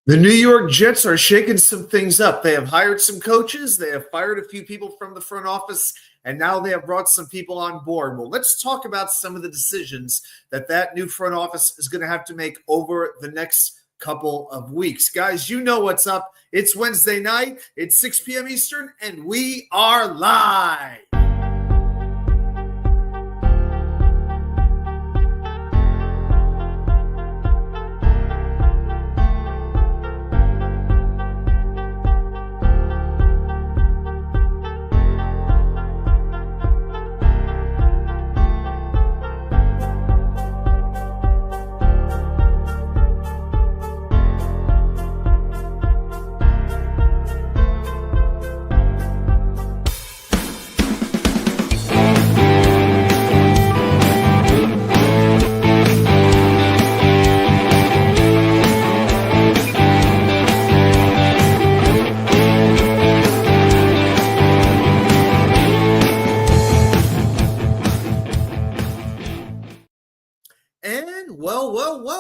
The New York Jets are shaking some things up. They have hired some coaches, they have fired a few people from the front office, and now they have brought some people on board. Well, let's talk about some of the decisions that new front office is going to have to make over the next couple of weeks. Guys, you know what's up. It's Wednesday night, it's 6 p.m. Eastern, and we are live.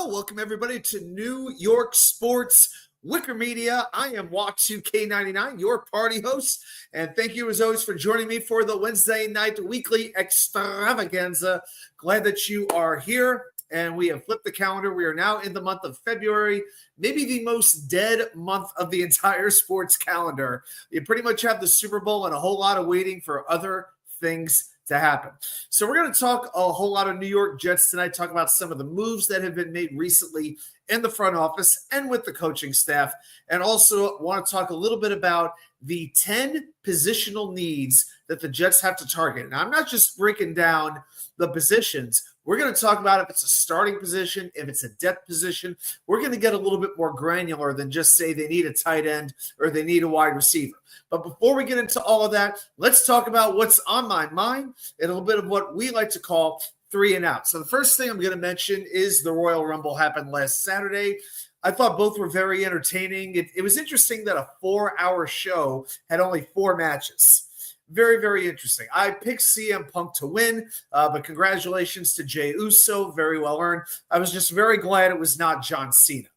Welcome everybody to New York Sports WickerMedia. I am Walk2K99, your party host, and thank you as always for joining me for the Wednesday night weekly extravaganza. Glad that you are here, and we have flipped the calendar. We are now in the month of February, maybe the most dead month of the entire sports calendar. You pretty much have the Super Bowl and a whole lot of waiting for other things to happen. So we're going to talk a whole lot of New York Jets tonight, talk about some of the moves that have been made recently in the front office and with the coaching staff, and also want to talk a little bit about the 10 positional needs that the Jets have to target. And I'm not just breaking down the positions. We're going to talk about if it's a starting position, if it's a depth position. We're going to get a little bit more granular than just say they need a tight end or they need a wide receiver. But before we get into all of that, let's talk about what's on my mind and a little bit of what we like to call 3 and out. So the first thing I'm going to mention is the Royal Rumble happened last Saturday. I thought both were very entertaining. It was interesting that a 4-hour show had only 4 matches. Very, very interesting. I picked CM Punk to win, but congratulations to Jey Uso. Very well earned. I was just very glad it was not John Cena.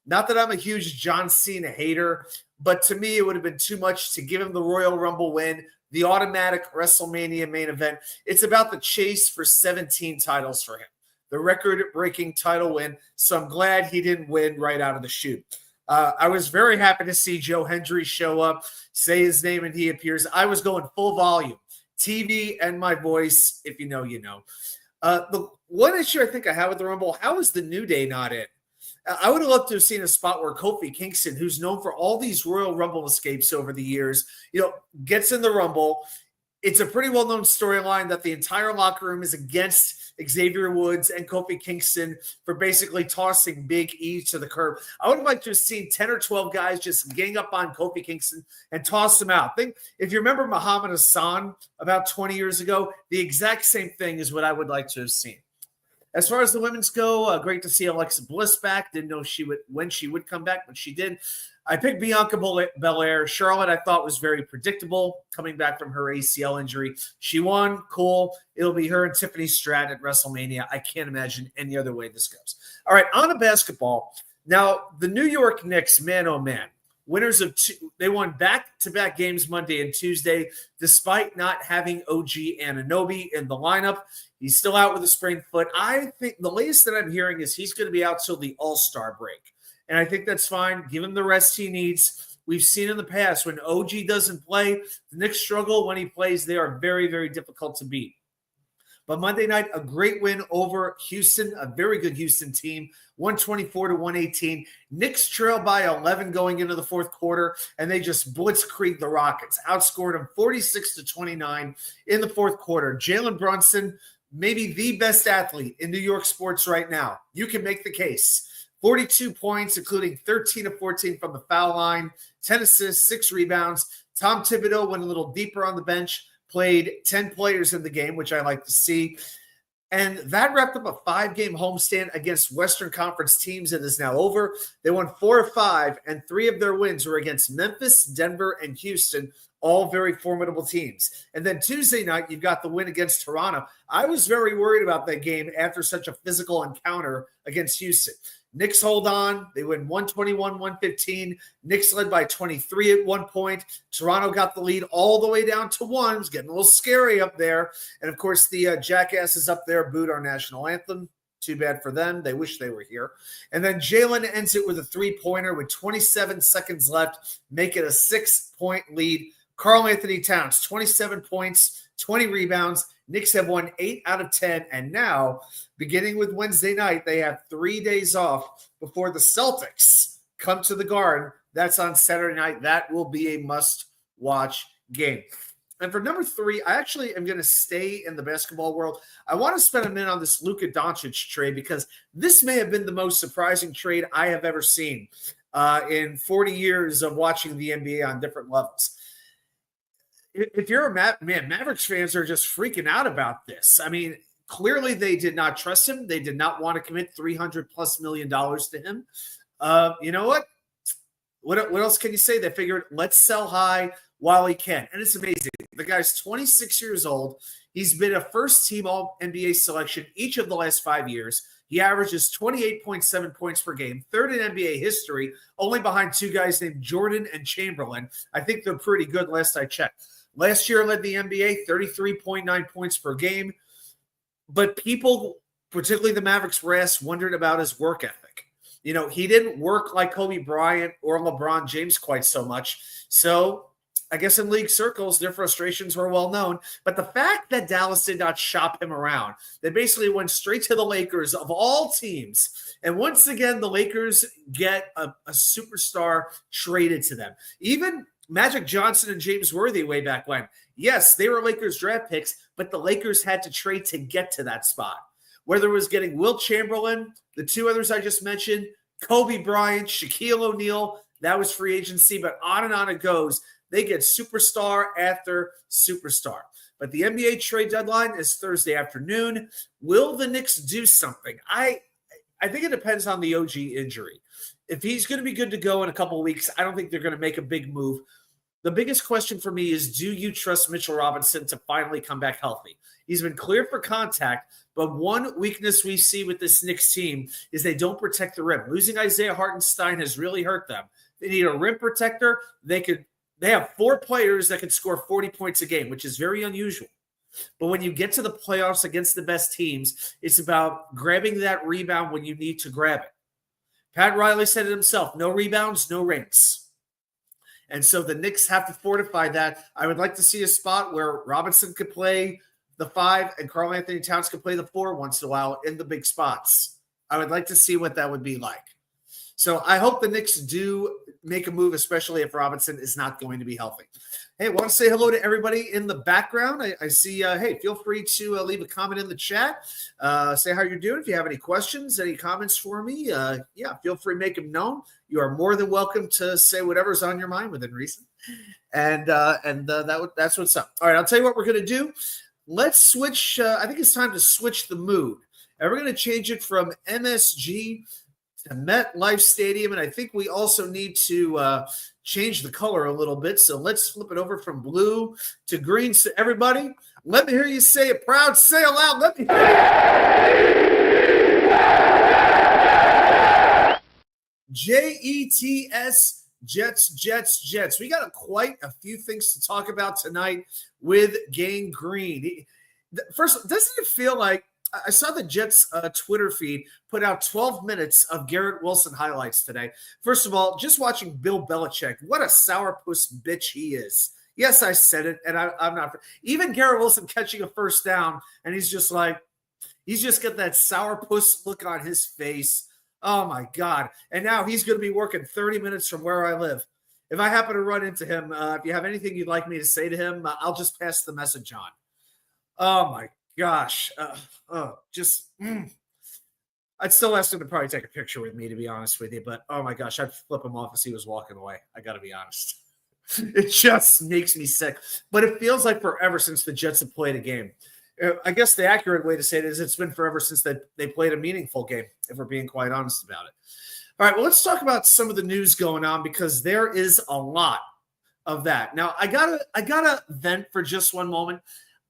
Not that I'm a huge John Cena hater, but to me, it would have been too much to give him the Royal Rumble win, the automatic WrestleMania main event. It's about the chase for 17 titles for him, the record-breaking title win. So I'm glad he didn't win right out of the chute. I was very happy to see Joe Hendry show up, say his name, and he appears. I was going full volume, TV and my voice. If you know, you know. The one issue I think I have with the Rumble, how is the New Day not in? I would have loved to have seen a spot where Kofi Kingston, who's known for all these Royal Rumble escapes over the years, gets in the Rumble. It's a pretty well-known storyline that the entire locker room is against Xavier Woods and Kofi Kingston for basically tossing Big E to the curb. I would have liked to have seen 10 or 12 guys just gang up on Kofi Kingston and toss him out. If you remember Muhammad Hassan about 20 years ago, the exact same thing is what I would like to have seen. As far as the women's go, great to see Alexa Bliss back. Didn't know when she would come back, but she did. I picked Bianca Belair. Charlotte, I thought, was very predictable coming back from her ACL injury. She won. Cool. It'll be her and Tiffany Stratton at WrestleMania. I can't imagine any other way this goes. All right, on to basketball. Now, the New York Knicks, man, oh, man. Winners of two, they won back-to-back games Monday and Tuesday, despite not having OG Anunoby in the lineup. He's still out with a sprained foot. I think the latest that I'm hearing is he's going to be out till the All-Star break. And I think that's fine. Give him the rest he needs. We've seen in the past when OG doesn't play, the Knicks struggle. When he plays, they are very, very difficult to beat. But Monday night, a great win over Houston, a very good Houston team, 124-118. Knicks trail by 11 going into the fourth quarter, and they just blitzkrieg the Rockets, outscored them 46-29 in the fourth quarter. Jalen Brunson, maybe the best athlete in New York sports right now. You can make the case. 42 points, including 13 of 14 from the foul line, 10 assists, 6 rebounds. Tom Thibodeau went a little deeper on the bench, played 10 players in the game, which I like to see. And that wrapped up a 5-game homestand against Western Conference teams. It is now over. They won 4 of 5, and 3 of their wins were against Memphis, Denver, and Houston, all very formidable teams. And then Tuesday night, you've got the win against Toronto. I was very worried about that game after such a physical encounter against Houston. Knicks hold on. They win 121-115. Knicks led by 23 at one point. Toronto got the lead all the way down to 1. It's getting a little scary up there. And, of course, the jackasses up there booed our national anthem. Too bad for them. They wish they were here. And then Jalen ends it with a three-pointer with 27 seconds left, make it a 6-point lead. Karl-Anthony Towns, 27 points, 20 rebounds. Knicks have won 8 out of 10. And now, beginning with Wednesday night, they have 3 days off before the Celtics come to the Garden. That's on Saturday night. That will be a must-watch game. And for number 3, I actually am going to stay in the basketball world. I want to spend a minute on this Luka Doncic trade because this may have been the most surprising trade I have ever seen in 40 years of watching the NBA on different levels. If you're a Mavericks fans are just freaking out about this. I mean, clearly they did not trust him. They did not want to commit $300+ million to him. You know what? What else can you say? They figured, let's sell high while he can. And it's amazing. The guy's 26 years old. He's been a first-team All-NBA selection each of the last 5 years. He averages 28.7 points per game, third in NBA history, only behind 2 guys named Jordan and Chamberlain. I think they're pretty good last I checked. Last year led the NBA, 33.9 points per game. But people, particularly the Mavericks brass, wondered about his work ethic. You know, he didn't work like Kobe Bryant or LeBron James quite so much. So I guess in league circles, their frustrations were well known. But the fact that Dallas did not shop him around, they basically went straight to the Lakers of all teams. And once again, the Lakers get a superstar traded to them. Even Magic Johnson and James Worthy way back when. Yes, they were Lakers draft picks, but the Lakers had to trade to get to that spot. Whether it was getting Wilt Chamberlain, the 2 others I just mentioned, Kobe Bryant, Shaquille O'Neal, that was free agency, but on it goes. They get superstar after superstar. But the NBA trade deadline is Thursday afternoon. Will the Knicks do something? I think it depends on the OG injury. If he's going to be good to go in a couple of weeks, I don't think they're going to make a big move. The biggest question for me is, do you trust Mitchell Robinson to finally come back healthy? He's been cleared for contact, but one weakness we see with this Knicks team is they don't protect the rim. Losing Isaiah Hartenstein has really hurt them. They need a rim protector. They have 4 players that can score 40 points a game, which is very unusual. But when you get to the playoffs against the best teams, it's about grabbing that rebound when you need to grab it. Pat Riley said it himself, no rebounds, no rings. And so the Knicks have to fortify that. I would like to see a spot where Robinson could play the 5 and Karl-Anthony Towns could play the 4 once in a while in the big spots. I would like to see what that would be like. So I hope the Knicks do make a move, especially if Robinson is not going to be healthy. Hey, I want to say hello to everybody in the background. I see, hey, feel free to leave a comment in the chat. Say how you're doing. If you have any questions, any comments for me, feel free to make them known. You are more than welcome to say whatever's on your mind within reason. That's what's up. All right, I'll tell you what we're going to do. Let's switch. I think it's time to switch the mood. And we're going to change it from MSG to MetLife Stadium, and I think we also need to change the color a little bit. So let's flip it over from blue to green. So everybody, let me hear you say it proud. Say it loud. Let me hear it. Jets, Jets. We got quite a few things to talk about tonight with Gang Green. First, doesn't it feel like I saw the Jets Twitter feed put out 12 minutes of Garrett Wilson highlights today. First of all, just watching Bill Belichick, what a sourpuss bitch he is. Yes, I said it, and I'm not. Even Garrett Wilson catching a first down, and he's just got that sourpuss look on his face. Oh, my God. And now he's going to be working 30 minutes from where I live. If I happen to run into him, if you have anything you'd like me to say to him, I'll just pass the message on. Oh, my gosh. I'd still ask him to probably take a picture with me, to be honest with you. But, oh, my gosh, I'd flip him off as he was walking away. I got to be honest. It just makes me sick. But it feels like forever since the Jets have played a game. I guess the accurate way to say it is it's been forever since they played a meaningful game, if we're being quite honest about it. All right, well, let's talk about some of the news going on because there is a lot of that. Now, I gotta vent for just one moment.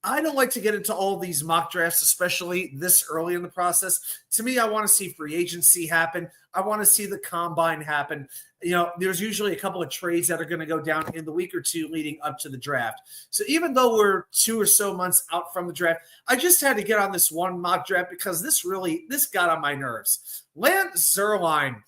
I don't like to get into all these mock drafts, especially this early in the process. To me, I want to see free agency happen. I want to see the combine happen. There's usually a couple of trades that are going to go down in the week or two leading up to the draft. So even though we're 2 or so months out from the draft, I just had to get on this one mock draft because this got on my nerves. Lance Zierlein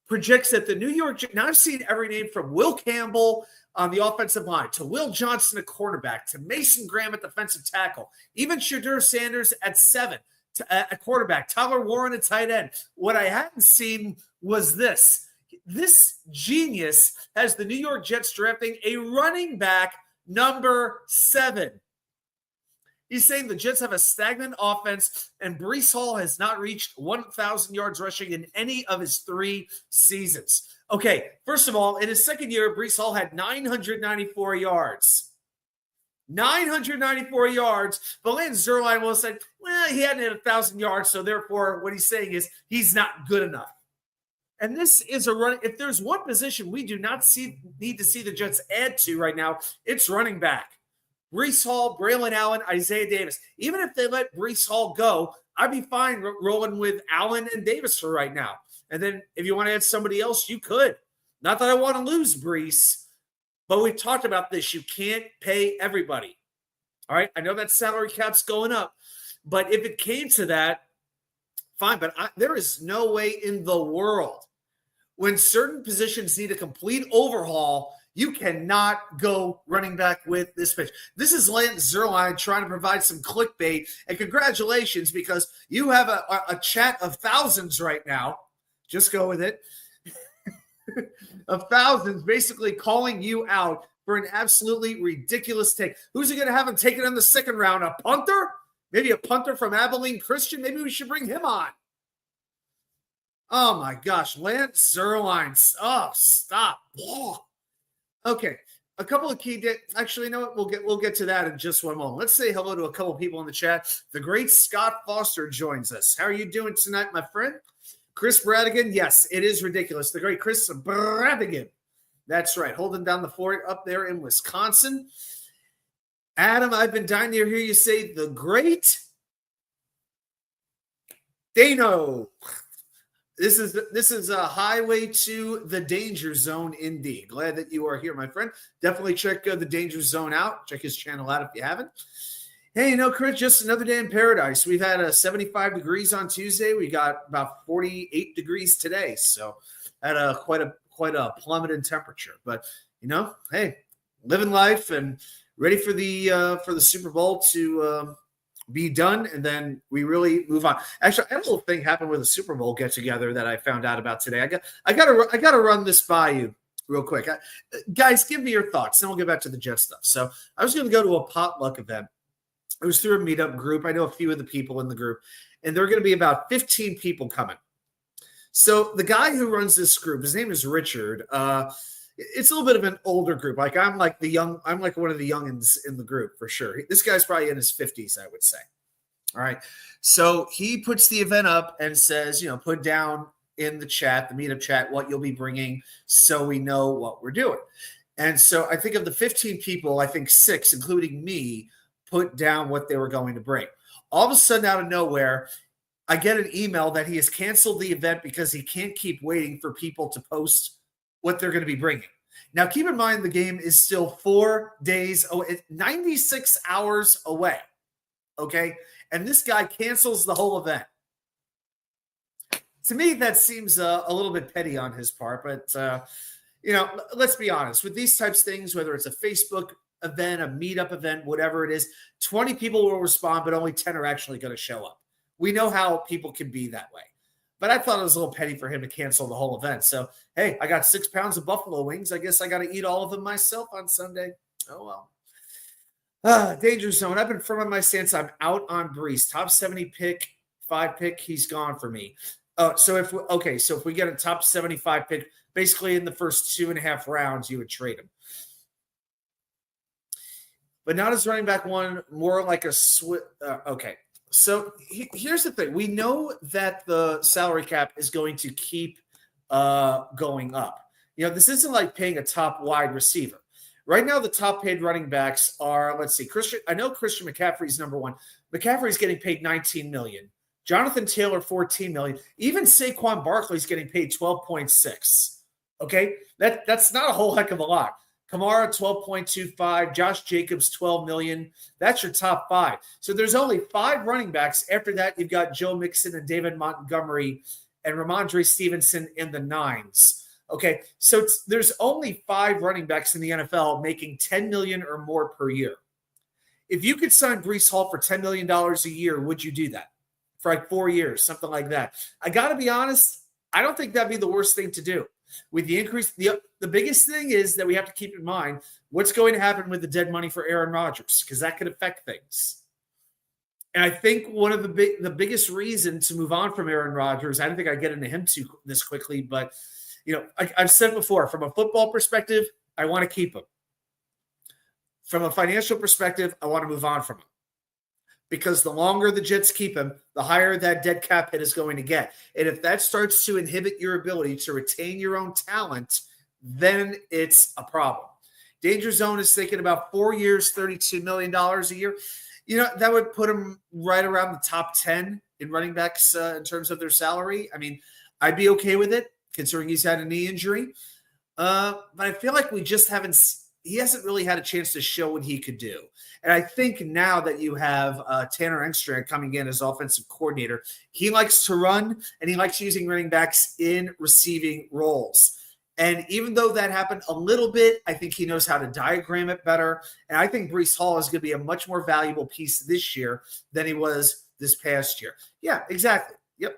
projects that the New York Jets, now I've seen every name from Will Campbell on the offensive line to Will Johnson at quarterback to Mason Graham at defensive tackle, even Shedeur Sanders at 7 at quarterback, Tyler Warren at tight end. What I hadn't seen was this. This genius has the New York Jets drafting a running back number 7. He's saying the Jets have a stagnant offense, and Breece Hall has not reached 1,000 yards rushing in any of his 3 seasons. Okay, first of all, in his second year, Breece Hall had 994 yards. 994 yards, but Lance Zierlein will say, well, he hadn't hit 1,000 yards, so therefore what he's saying is he's not good enough. And this is a run. If there's one position we do not need to see the Jets add to right now, it's running back. Breece Hall, Braylon Allen, Isaiah Davis. Even if they let Breece Hall go, I'd be fine rolling with Allen and Davis for right now. And then if you want to add somebody else, you could. Not that I want to lose Breece, but we've talked about this. You can't pay everybody. All right? I know that salary cap's going up, but if it came to that, fine. But there is no way in the world when certain positions need a complete overhaul, you cannot go running back with this pitch. This is Lance Zierlein trying to provide some clickbait. And congratulations, because you have a chat of thousands right now. Just go with it. Of thousands basically calling you out for an absolutely ridiculous take. Who's he going to have him taken in the second round? A punter? Maybe a punter from Abilene Christian? Maybe we should bring him on. Oh, my gosh. Lance Zierlein. Oh, stop. Oh. Okay, a couple of key actually, you know what? We'll get to that in just one moment. Let's say hello to a couple of people in the chat. The great Scott Foster joins us. How are you doing tonight, my friend? Chris Bradigan. Yes, it is ridiculous. The great Chris Bradigan. That's right. Holding down the fort up there in Wisconsin. Adam, I've been dying to hear you say the great Dano. This is a highway to the danger zone indeed. Glad that you are here, my friend. Definitely check the danger zone out. Check his channel out if you haven't. Hey, Chris, just another day in paradise. We've had 75 degrees on Tuesday. We got about 48 degrees today. So had quite a plummet in temperature. But hey, living life and ready for the Super Bowl to be done, and then we really move on. Actually, I had a little thing happen with a Super Bowl get together that I found out about today. I gotta run this by you real quick, guys. Give me your thoughts, then we'll get back to the Jet stuff. So I was going to go to a potluck event. It was through a meetup group. I know a few of the people in the group, and there are going to be about 15 people coming. So the guy who runs this group, his name is Richard. It's a little bit of an older group. I'm like one of the youngins in the group for sure. This guy's probably in his 50s, I would say. All right. So he puts the event up and says, put down in the chat, the meetup chat, what you'll be bringing so we know what we're doing. And so I think of the 15 people, I think 6, including me, put down what they were going to bring. All of a sudden, out of nowhere, I get an email that he has canceled the event because he can't keep waiting for people to post what they're going to be bringing. Now, keep in mind, the game is still 4 days, 96 hours away, okay? And this guy cancels the whole event. To me, that seems a little bit petty on his part, but, let's be honest. With these types of things, whether it's a Facebook event, a meetup event, whatever it is, 20 people will respond, but only 10 are actually going to show up. We know how people can be that way. But I thought it was a little petty for him to cancel the whole event. So, hey, I got 6 pounds of buffalo wings. I guess I got to eat all of them myself on Sunday. Oh, well. Danger zone. I've been firm on my stance. I'm out on Breece. Top 70 pick, 5 pick, he's gone for me. So if we get a top 75 pick, basically in the first 2.5 rounds, you would trade him. But not as running back one, more like a okay. So here's the thing. We know that the salary cap is going to keep going up. This isn't like paying a top wide receiver. Right now, the top paid running backs are, let's see, I know Christian McCaffrey's number one. McCaffrey's getting paid $19 million. Jonathan Taylor, $14 million. Even Saquon Barkley's getting paid $12.6. Okay, that's not a whole heck of a lot. Kamara, $12.25. Josh Jacobs, $12 million. That's your top five. So there's only 5 running backs. After that, you've got Joe Mixon and David Montgomery and Ramondre Stevenson in the 9s. Okay, so there's only 5 running backs in the NFL making $10 million or more per year. If you could sign Breece Hall for $10 million a year, would you do that? For like 4 years, something like that. I got to be honest, I don't think that'd be the worst thing to do. With the increase, the biggest thing is that we have to keep in mind what's going to happen with the dead money for Aaron Rodgers, because that could affect things. And I think one of the biggest reason to move on from Aaron Rodgers, I don't think I get into him this quickly, but I've said before, from a football perspective, I want to keep him. From a financial perspective, I want to move on from him. Because the longer the Jets keep him, the higher that dead cap hit is going to get. And if that starts to inhibit your ability to retain your own talent, then it's a problem. Danger Zone is thinking about 4 years, $32 million a year. That would put him right around the top 10 in running backs in terms of their salary. I mean, I'd be okay with it, considering he's had a knee injury. But I feel like he hasn't really had a chance to show what he could do. And I think now that you have Tanner Engstrand coming in as offensive coordinator, he likes to run and he likes using running backs in receiving roles. And even though that happened a little bit, I think he knows how to diagram it better. And I think Breece Hall is going to be a much more valuable piece this year than he was this past year. Yeah, exactly. Yep.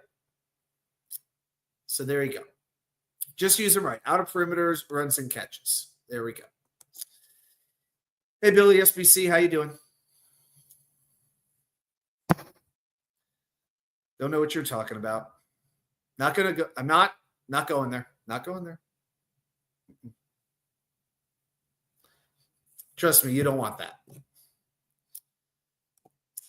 So there you go. Just use him right. Out of perimeters, runs and catches. There we go. Hey, Billy SBC, how you doing? Don't know what you're talking about. Not going to go. I'm not going there. Not going there. Trust me, you don't want that.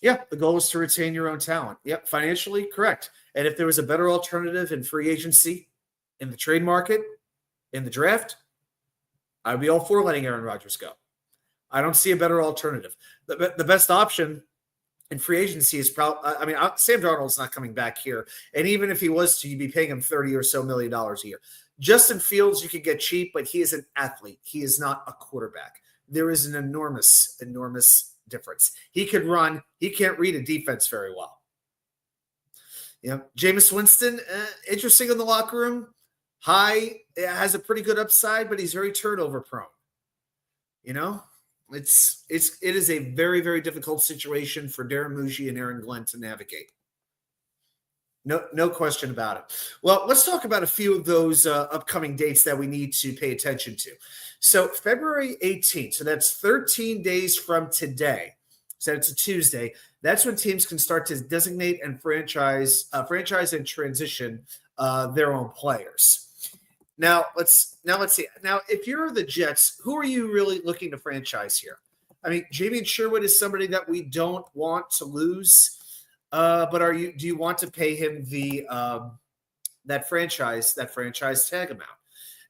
Yeah, the goal is to retain your own talent. Yep, financially, correct. And if there was a better alternative in free agency, in the trade market, in the draft, I'd be all for letting Aaron Rodgers go. I don't see a better alternative. The best option in free agency is probably, Sam Darnold's not coming back here. And even if he was to, you'd be paying him $30 or so million a year. Justin Fields, you could get cheap, but he is an athlete. He is not a quarterback. There is an enormous, enormous difference. He could run. He can't read a defense very well. Jameis Winston, interesting in the locker room. Has a pretty good upside, but he's very turnover prone. It is a very, very difficult situation for Darren Muji and Aaron Glenn to navigate. No question about it. Well, let's talk about a few of those upcoming dates that we need to pay attention to. So February 18th, so that's 13 days from today. So it's a Tuesday. That's when teams can start to designate and franchise and transition their own players. Now let's see. Now, if you're the Jets, who are you really looking to franchise here? I mean, Jameon Sherwood is somebody that we don't want to lose, but do you want to pay him that franchise tag amount?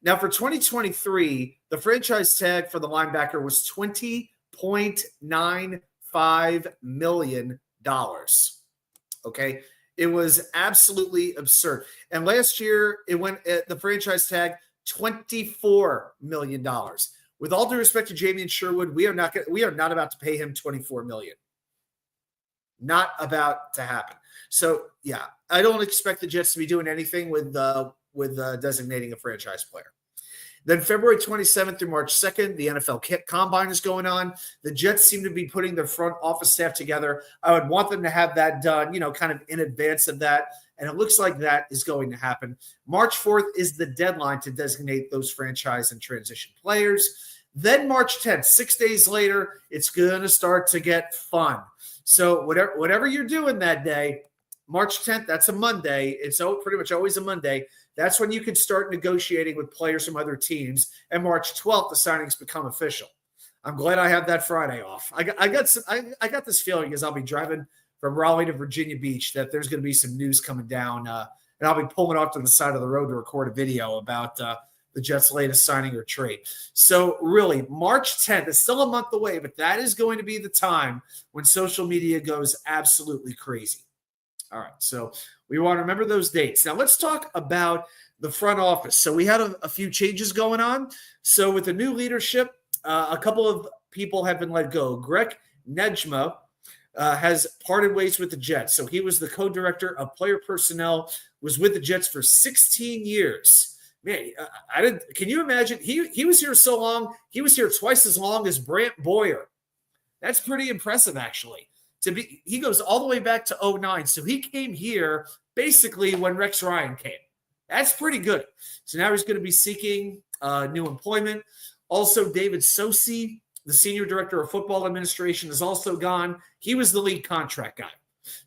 Now, for 2023, the franchise tag for the linebacker was $20.95 million. Okay. It was absolutely absurd. And last year, it went at the franchise tag, $24 million. With all due respect to Jameon Sherwood, we are not about to pay him $24 million. Not about to happen. So, yeah, I don't expect the Jets to be doing anything with designating a franchise player. Then February 27th through March 2nd, the NFL Combine is going on. The Jets seem to be putting their front office staff together. I would want them to have that done, kind of in advance of that. And it looks like that is going to happen. March 4th is the deadline to designate those franchise and transition players. Then March 10th, 6 days later, it's going to start to get fun. So whatever you're doing that day, March 10th, that's a Monday. It's pretty much always a Monday. That's when you can start negotiating with players from other teams. And March 12th, the signings become official. I'm glad I have that Friday off. I got this feeling as I'll be driving from Raleigh to Virginia Beach that there's going to be some news coming down, and I'll be pulling off to the side of the road to record a video about the Jets' latest signing or trade. So really, March 10th is still a month away, but that is going to be the time when social media goes absolutely crazy. All right. So we want to remember those dates. Now let's talk about the front office. So we had a few changes going on. So with the new leadership, a couple of people have been let go. Greg Nejma has parted ways with the Jets. So he was the co-director of player personnel, was with the Jets for 16 years. Man, I didn't. Can you imagine? He was here so long. He was here twice as long as Brant Boyer. That's pretty impressive, actually. He goes all the way back to 2009. So he came here basically when Rex Ryan came. That's pretty good. So now he's going to be seeking new employment. Also, David Sosi, the senior director of football administration, is also gone. He was the lead contract guy.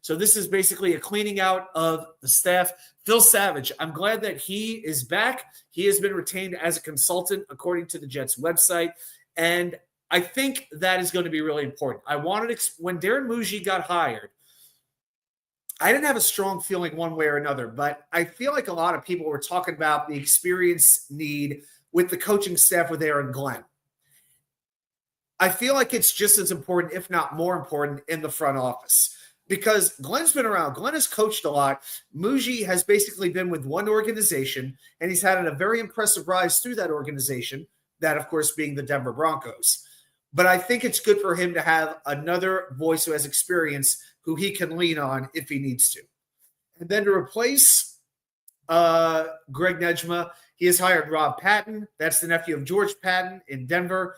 So this is basically a cleaning out of the staff. Phil Savage, I'm glad that he is back. He has been retained as a consultant, according to the Jets website. And I think that is going to be really important. When Darren Muji got hired, I didn't have a strong feeling one way or another, but I feel like a lot of people were talking about the experience need with the coaching staff with Aaron Glenn. I feel like it's just as important, if not more important, in the front office because Glenn's been around. Glenn has coached a lot. Muji has basically been with one organization, and he's had a very impressive rise through that organization, that, of course, being the Denver Broncos. But I think it's good for him to have another voice who has experience who he can lean on if he needs to. And then to replace Greg Nejma, he has hired Rob Patton. That's the nephew of George Patton in Denver.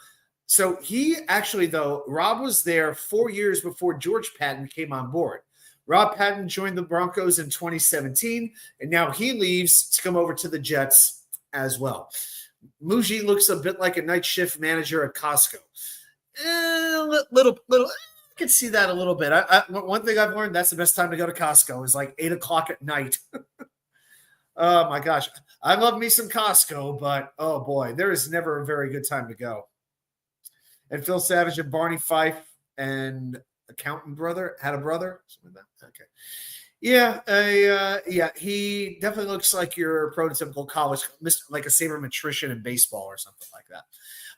So he actually, though, Rob was there 4 years before George Patton came on board. Rob Patton joined the Broncos in 2017, and now he leaves to come over to the Jets as well. Muji looks a bit like a night shift manager at Costco. Little. I can see that a little bit. One thing I've learned, that's the best time to go to Costco is like 8 o'clock at night. Oh, my gosh. I love me some Costco, but, oh, boy, there is never a very good time to go. And Phil Savage and Barney Fife and accountant brother had a brother. Something like that. Okay. Yeah, he definitely looks like your prototypical college, like a sabermetrician in baseball or something like that.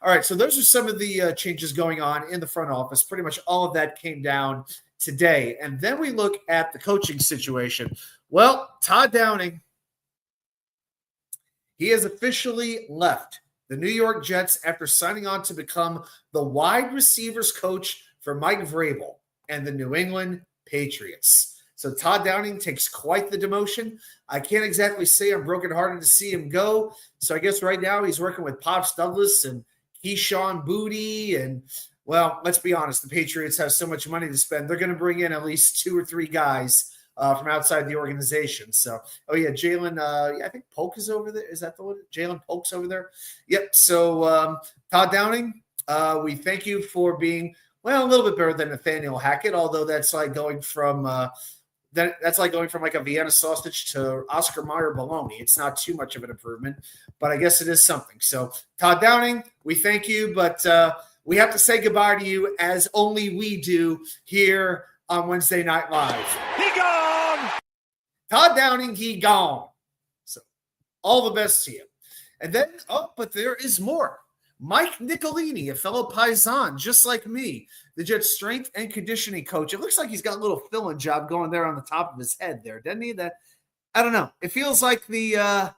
All right, so those are some of the changes going on in the front office. Pretty much all of that came down today. And then we look at the coaching situation. Well, Todd Downing, he has officially left the New York Jets after signing on to become the wide receivers coach for Mike Vrabel and the New England Patriots. So Todd Downing takes quite the demotion. I can't exactly say I'm brokenhearted to see him go. So I guess right now he's working with Pops Douglas and Keyshawn Booty. And, well, let's be honest, the Patriots have so much money to spend. They're going to bring in at least 2 or 3 guys from outside the organization. So, Jalen, I think Polk is over there. Is that the one? Jalen Polk's over there? Yep. So, Todd Downing, we thank you for being, a little bit better than Nathaniel Hackett, although that's like going from like a Vienna sausage to Oscar Mayer bologna. It's not too much of an improvement, but I guess it is something. So, Todd Downing, we thank you, but we have to say goodbye to you as only we do here on Wednesday Night Live. He gone! Todd Downing, he gone. So, all the best to you. And then, but there is more. Mike Nicolini, a fellow Paisan, just like me, the Jets strength and conditioning coach. It looks like he's got a little filling job going there on the top of his head there, doesn't he? That, I don't know. It feels like the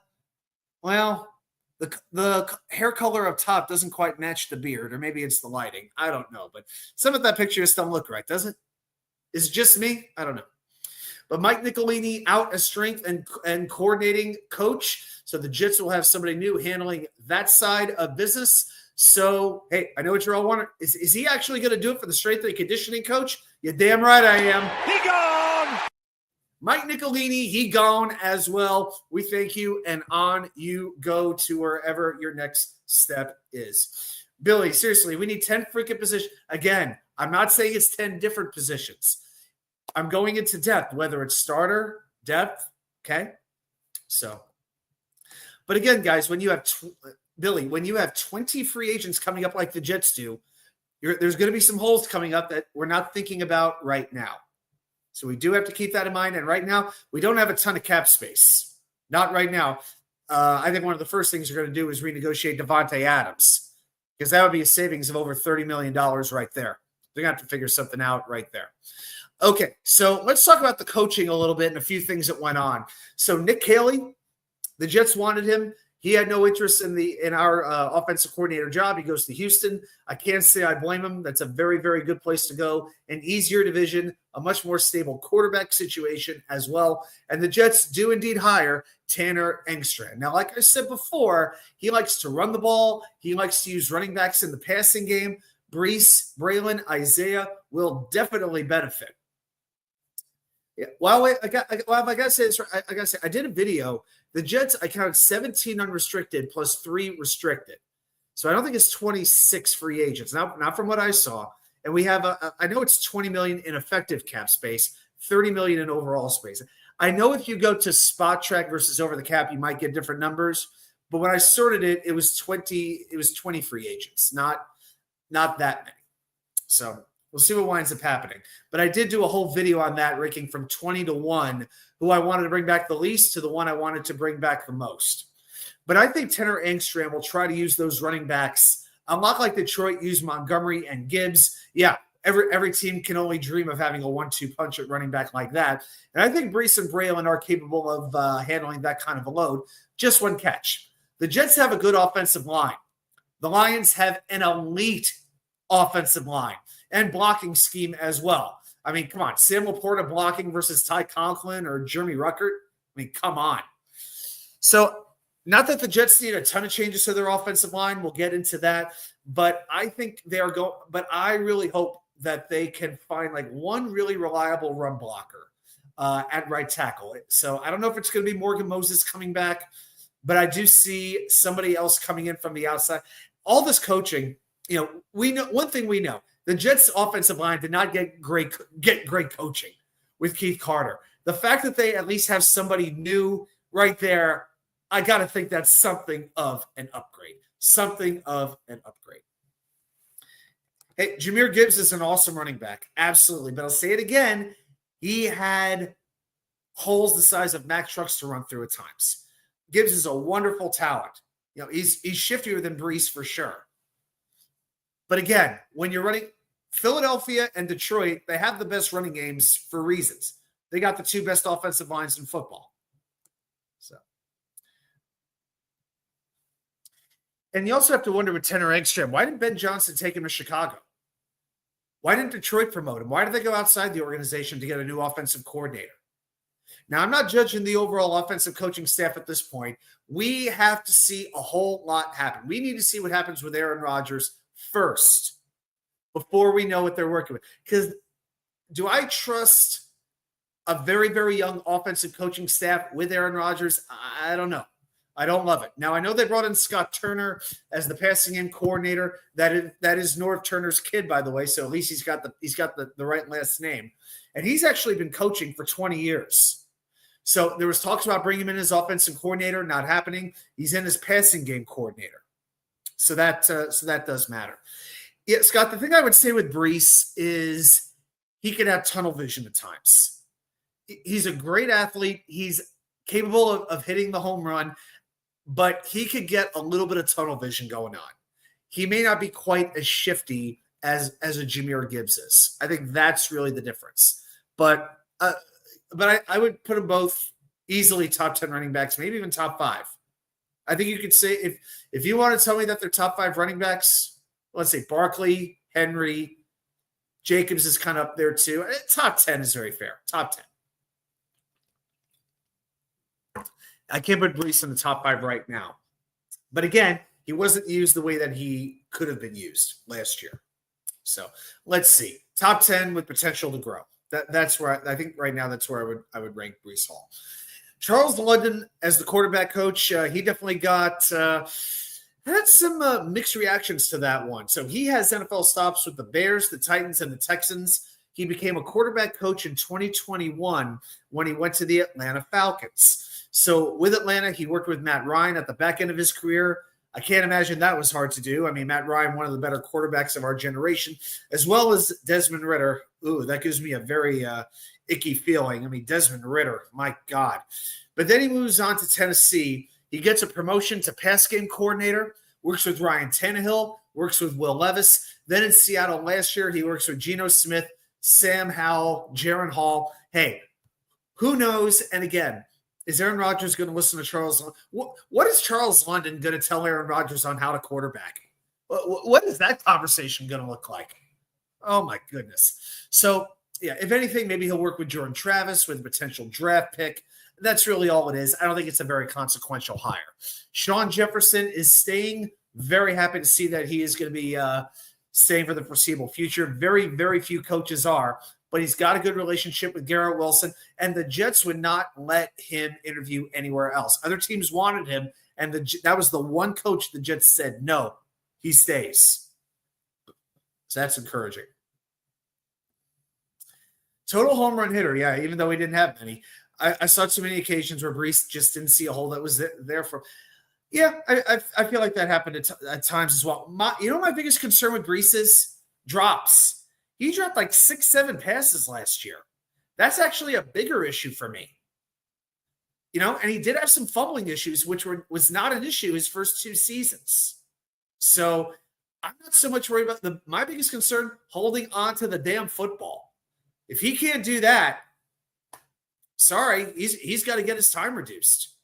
hair color up top doesn't quite match the beard, or maybe it's the lighting. I don't know. But some of that picture just don't look right, does it? Is it just me? I don't know. But Mike Nicolini out as strength and coordinating coach. So the Jets will have somebody new handling that side of business. So, hey, I know what you're all wondering. Is he actually going to do it for the strength and conditioning coach? You're damn right I am. He gone! Mike Nicolini, he gone as well. We thank you, and on you go to wherever your next step is. Billy, seriously, we need 10 freaking positions. Again, I'm not saying it's 10 different positions. I'm going into depth, whether it's starter, depth, okay? So, but again, guys, when you have Billy, when you have 20 free agents coming up like the Jets do, there's going to be some holes coming up that we're not thinking about right now. So we do have to keep that in mind. And right now, we don't have a ton of cap space. Not right now. I think one of the first things you're going to do is renegotiate Devontae Adams, because that would be a savings of over $30 million right there. They're going to have to figure something out right there. Okay, so let's talk about the coaching a little bit and a few things that went on. So Nick Caley, the Jets wanted him. He had no interest in our offensive coordinator job. He goes to Houston. I can't say I blame him. That's a very, very good place to go. An easier division, a much more stable quarterback situation as well. And the Jets do indeed hire Tanner Engstrand. Now, like I said before, he likes to run the ball. He likes to use running backs in the passing game. Brees, Braylon, Isaiah will definitely benefit. Yeah. Well, wait, I got to say this. I got to say, I did a video. The Jets, I counted 17 unrestricted plus 3 restricted. So I don't think it's 26 free agents, not from what I saw. And we have, I know it's 20 million in effective cap space, 30 million in overall space. I know if you go to spot track versus over the cap, you might get different numbers. But when I sorted it, it was 20 free agents, not that many. So we'll see what winds up happening. But I did do a whole video on that, ranking from 20 to 1, who I wanted to bring back the least to the one I wanted to bring back the most. But I think Tanner Engstrand will try to use those running backs a lot like Detroit used Montgomery and Gibbs. Yeah, every team can only dream of having a 1-2 punch at running back like that. And I think Brees and Braylon are capable of handling that kind of a load. Just one catch. The Jets have a good offensive line. The Lions have an elite offensive line and blocking scheme as well. I mean, come on. Sam Laporta blocking versus Ty Conklin or Jeremy Ruckert. I mean, come on. So not that the Jets need a ton of changes to their offensive line. We'll get into that. But I think they are going – but I really hope that they can find like one really reliable run blocker at right tackle. So I don't know if it's going to be Morgan Moses coming back, but I do see somebody else coming in from the outside. All this coaching, we know one thing we know. The Jets' offensive line did not get great coaching with Keith Carter. The fact that they at least have somebody new right there, I got to think that's something of an upgrade. Something of an upgrade. Hey, Jahmyr Gibbs is an awesome running back. Absolutely. But I'll say it again. He had holes the size of Mack trucks to run through at times. Gibbs is a wonderful talent. He's shiftier than Brees for sure. But again, when you're running Philadelphia and Detroit, they have the best running games for reasons. They got the 2 best offensive lines in football. So, and you also have to wonder with Tanner Engstrand, why didn't Ben Johnson take him to Chicago? Why didn't Detroit promote him? Why did they go outside the organization to get a new offensive coordinator? Now, I'm not judging the overall offensive coaching staff at this point. We have to see a whole lot happen. We need to see what happens with Aaron Rodgers first before we know what they're working with. Because do I trust a very, very young offensive coaching staff with Aaron Rodgers? I don't know. I don't love it. Now, I know they brought in Scott Turner as the passing game coordinator. That is Norv Turner's kid, by the way, so at least he's got the right last name. And he's actually been coaching for 20 years. So there was talks about bringing him in as offensive coordinator, not happening. He's in as passing game coordinator. So that does matter. Yeah, Scott, the thing I would say with Brees is he could have tunnel vision at times. He's a great athlete. He's capable of hitting the home run, but he could get a little bit of tunnel vision going on. He may not be quite as shifty as a Jahmyr Gibbs is. I think that's really the difference. But I would put them both easily top 10 running backs, maybe even top 5. I think you could say if you want to tell me that they're top 5 running backs, let's say Barkley, Henry, Jacobs is kind of up there too. Top 10 is very fair. Top 10. I can't put Brees in the top 5 right now. But again, he wasn't used the way that he could have been used last year. So let's see. Top 10 with potential to grow. That's where I think right now that's where I would rank Brees Hall. Charles London as the quarterback coach, he definitely had some mixed reactions to that one. So he has NFL stops with the Bears, the Titans, and the Texans. He became a quarterback coach in 2021 when he went to the Atlanta Falcons. So with Atlanta, he worked with Matt Ryan at the back end of his career. I can't imagine that was hard to do. I mean, Matt Ryan, one of the better quarterbacks of our generation, as well as Desmond Ridder. Ooh, that gives me a very icky feeling. I mean, Desmond Ridder, my God. But then he moves on to Tennessee. He gets a promotion to pass game coordinator, works with Ryan Tannehill, works with Will Levis. Then in Seattle last year, he works with Geno Smith, Sam Howell, Jaron Hall. Hey, who knows? And again, is Aaron Rodgers going to listen to Charles? What is Charles London going to tell Aaron Rodgers on how to quarterback? What is that conversation going to look like? Oh, my goodness. So, yeah, if anything, maybe he'll work with Jordan Travis with a potential draft pick. That's really all it is. I don't think it's a very consequential hire. Sean Jefferson is staying. Very happy to see that he is going to be staying for the foreseeable future. Very, very few coaches are, but he's got a good relationship with Garrett Wilson, and the Jets would not let him interview anywhere else. Other teams wanted him, and that was the one coach the Jets said, no, he stays. So that's encouraging. Total home run hitter, yeah, even though he didn't have many. I saw too many occasions where Brees just didn't see a hole that was there for. Yeah, I feel like that happened at times as well. My biggest concern with Brees is drops. He dropped like 6-7 passes last year. That's actually a bigger issue for me. And he did have some fumbling issues, which was not an issue his first 2 seasons. So I'm not so much worried about my biggest concern, holding on to the damn football. If he can't do that, sorry, he's got to get his time reduced.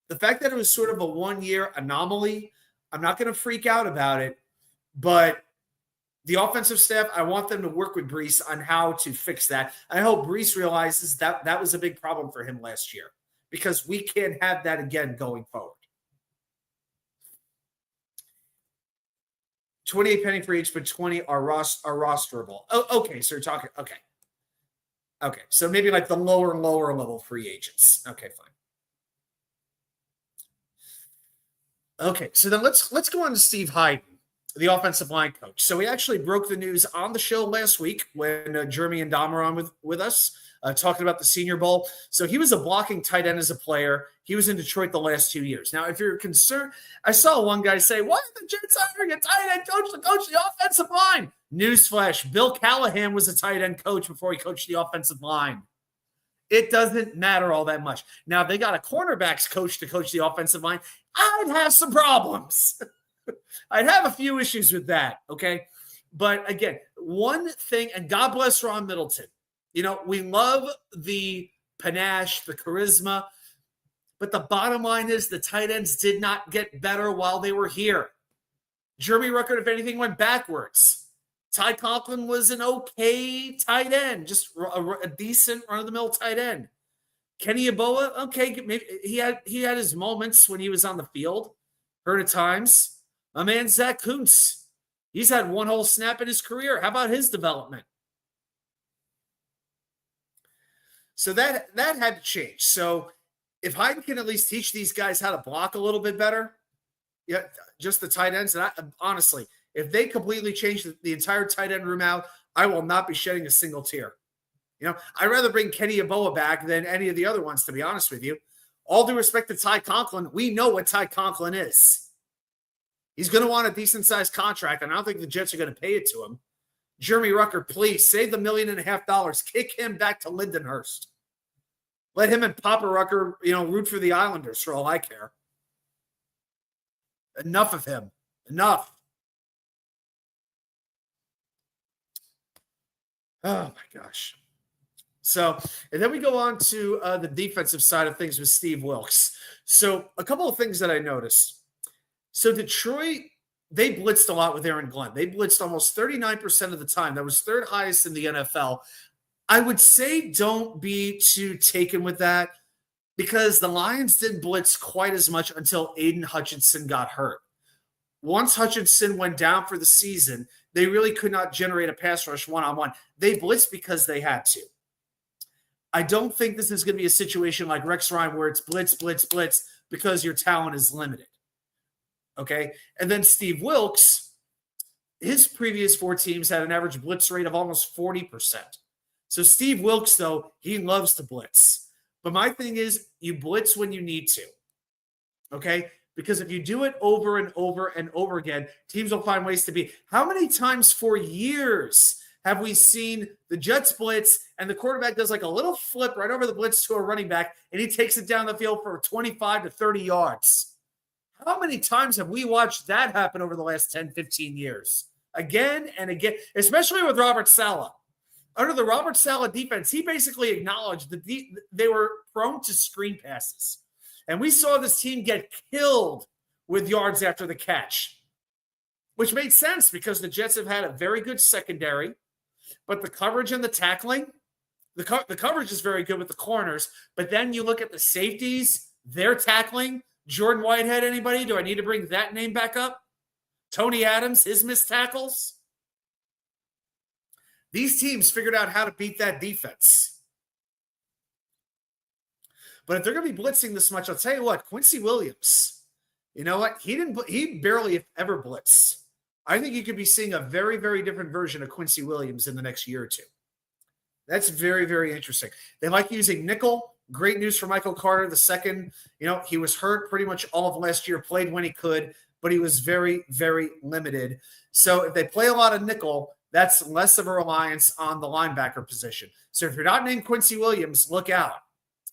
The fact that it was sort of a 1-year anomaly, I'm not going to freak out about it, but the offensive staff, I want them to work with Brees on how to fix that. I hope Brees realizes that was a big problem for him last year because we can't have that again going forward. 28 penny for each, but 20 are rosterable. Oh, okay, so you're talking, okay. Okay, so maybe like the lower level free agents. Okay, fine. Okay, so then let's go on to Steve Hyden, the offensive line coach. So we actually broke the news on the show last week when Jeremy and Dom were on with us talking about the Senior Bowl. So he was a blocking tight end as a player. He was in Detroit the last 2 years. Now, if you're concerned, I saw one guy say, why are the Jets hiring a tight end coach to coach the offensive line? Newsflash, Bill Callahan was a tight end coach before he coached the offensive line. It doesn't matter all that much. Now, they got a cornerbacks coach to coach the offensive line. I'd have some problems. I'd have a few issues with that, okay? But again, one thing, and God bless Ron Middleton. We love the panache, the charisma, but the bottom line is the tight ends did not get better while they were here. Jeremy Ruckert, if anything, went backwards. Ty Conklin was an okay tight end, just a decent run-of-the-mill tight end. Kenny Yeboah, okay, maybe he had his moments when he was on the field, heard at times. My man Zach Kuntz, he's had one whole snap in his career. How about his development? So that had to change. So if Hyden can at least teach these guys how to block a little bit better, yeah, just the tight ends. And honestly, if they completely change the entire tight end room out, I will not be shedding a single tear. I'd rather bring Kenny Yeboah back than any of the other ones, to be honest with you. All due respect to Ty Conklin, we know what Ty Conklin is. He's going to want a decent-sized contract, and I don't think the Jets are going to pay it to him. Jeremy Ruckert, please, save the $1.5 million. Kick him back to Lindenhurst. Let him and Papa Rucker, root for the Islanders for all I care. Enough of him. Enough. Oh, my gosh. So, and then we go on to the defensive side of things with Steve Wilks. So, a couple of things that I noticed. So, Detroit, they blitzed a lot with Aaron Glenn. They blitzed almost 39% of the time. That was third highest in the NFL. I would say don't be too taken with that because the Lions didn't blitz quite as much until Aiden Hutchinson got hurt. Once Hutchinson went down for the season, they really could not generate a pass rush one-on-one. They blitzed because they had to. I don't think this is going to be a situation like Rex Ryan where it's blitz, blitz, blitz because your talent is limited. Okay? And then Steve Wilks, his previous 4 teams had an average blitz rate of almost 40%. So Steve Wilks, though, he loves to blitz. But my thing is you blitz when you need to. Okay? Because if you do it over and over and over again, teams will find ways to beat. How many times for years have we seen the Jets blitz and the quarterback does like a little flip right over the blitz to a running back and he takes it down the field for 25 to 30 yards? How many times have we watched that happen over the last 10, 15 years? Again and again, especially with Robert Saleh. Under the Robert Saleh defense, he basically acknowledged that they were prone to screen passes. And we saw this team get killed with yards after the catch, which made sense because the Jets have had a very good secondary, but the coverage and the tackling, the coverage is very good with the corners, but then you look at the safeties, their tackling. Jordan Whitehead, anybody? Do I need to bring that name back up? Tony Adams, his missed tackles. These teams figured out how to beat that defense. But if they're going to be blitzing this much, I'll tell you what, Quincy Williams, you know what? He barely ever blitzed. I think you could be seeing a very, very different version of Quincy Williams in the next year or two. That's very, very interesting. They like using nickel. Great news for Michael Carter II. You know, he was hurt pretty much all of last year, played when he could, but he was very, very limited. So if they play a lot of nickel, that's less of a reliance on the linebacker position. So if you're not named Quincy Williams, look out.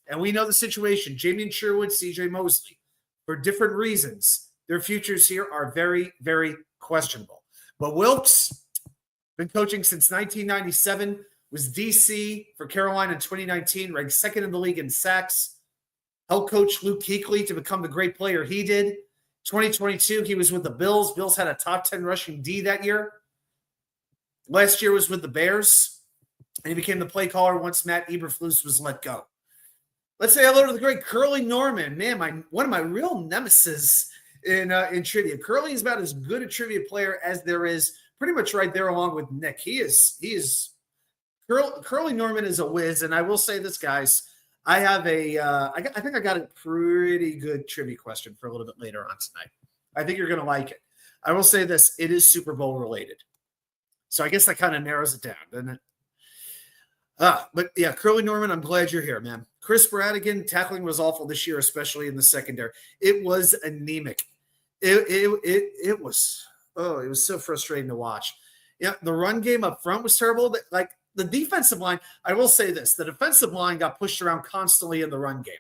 And we know the situation. Jamian Sherwood, C.J. Mosley, for different reasons, their futures here are very, very questionable. But Wilkes, been coaching since 1997, was DC for Carolina in 2019, ranked second in the league in sacks. Helped coach Luke Kuechly to become the great player he did. 2022, he was with the Bills. Bills had a top 10 rushing D that year. Last year was with the Bears, and he became the play caller once Matt Eberflus was let go. Let's say hello to the great Curly Norman. Man, one of my real nemesis in trivia. Curly is about as good a trivia player as there is, pretty much right there along with Nick. Curly Norman is a whiz, and I will say this, guys. I have I think I got a pretty good trivia question for a little bit later on tonight. I think you're going to like it. I will say this. It is Super Bowl related. So I guess that kind of narrows it down, doesn't it? But yeah, Curly Norman, I'm glad you're here, man. Chris Bradigan, tackling was awful this year, especially in the secondary. It was anemic. It was so frustrating to watch. Yeah, the run game up front was terrible. Like the defensive line, I will say this: the defensive line got pushed around constantly in the run game.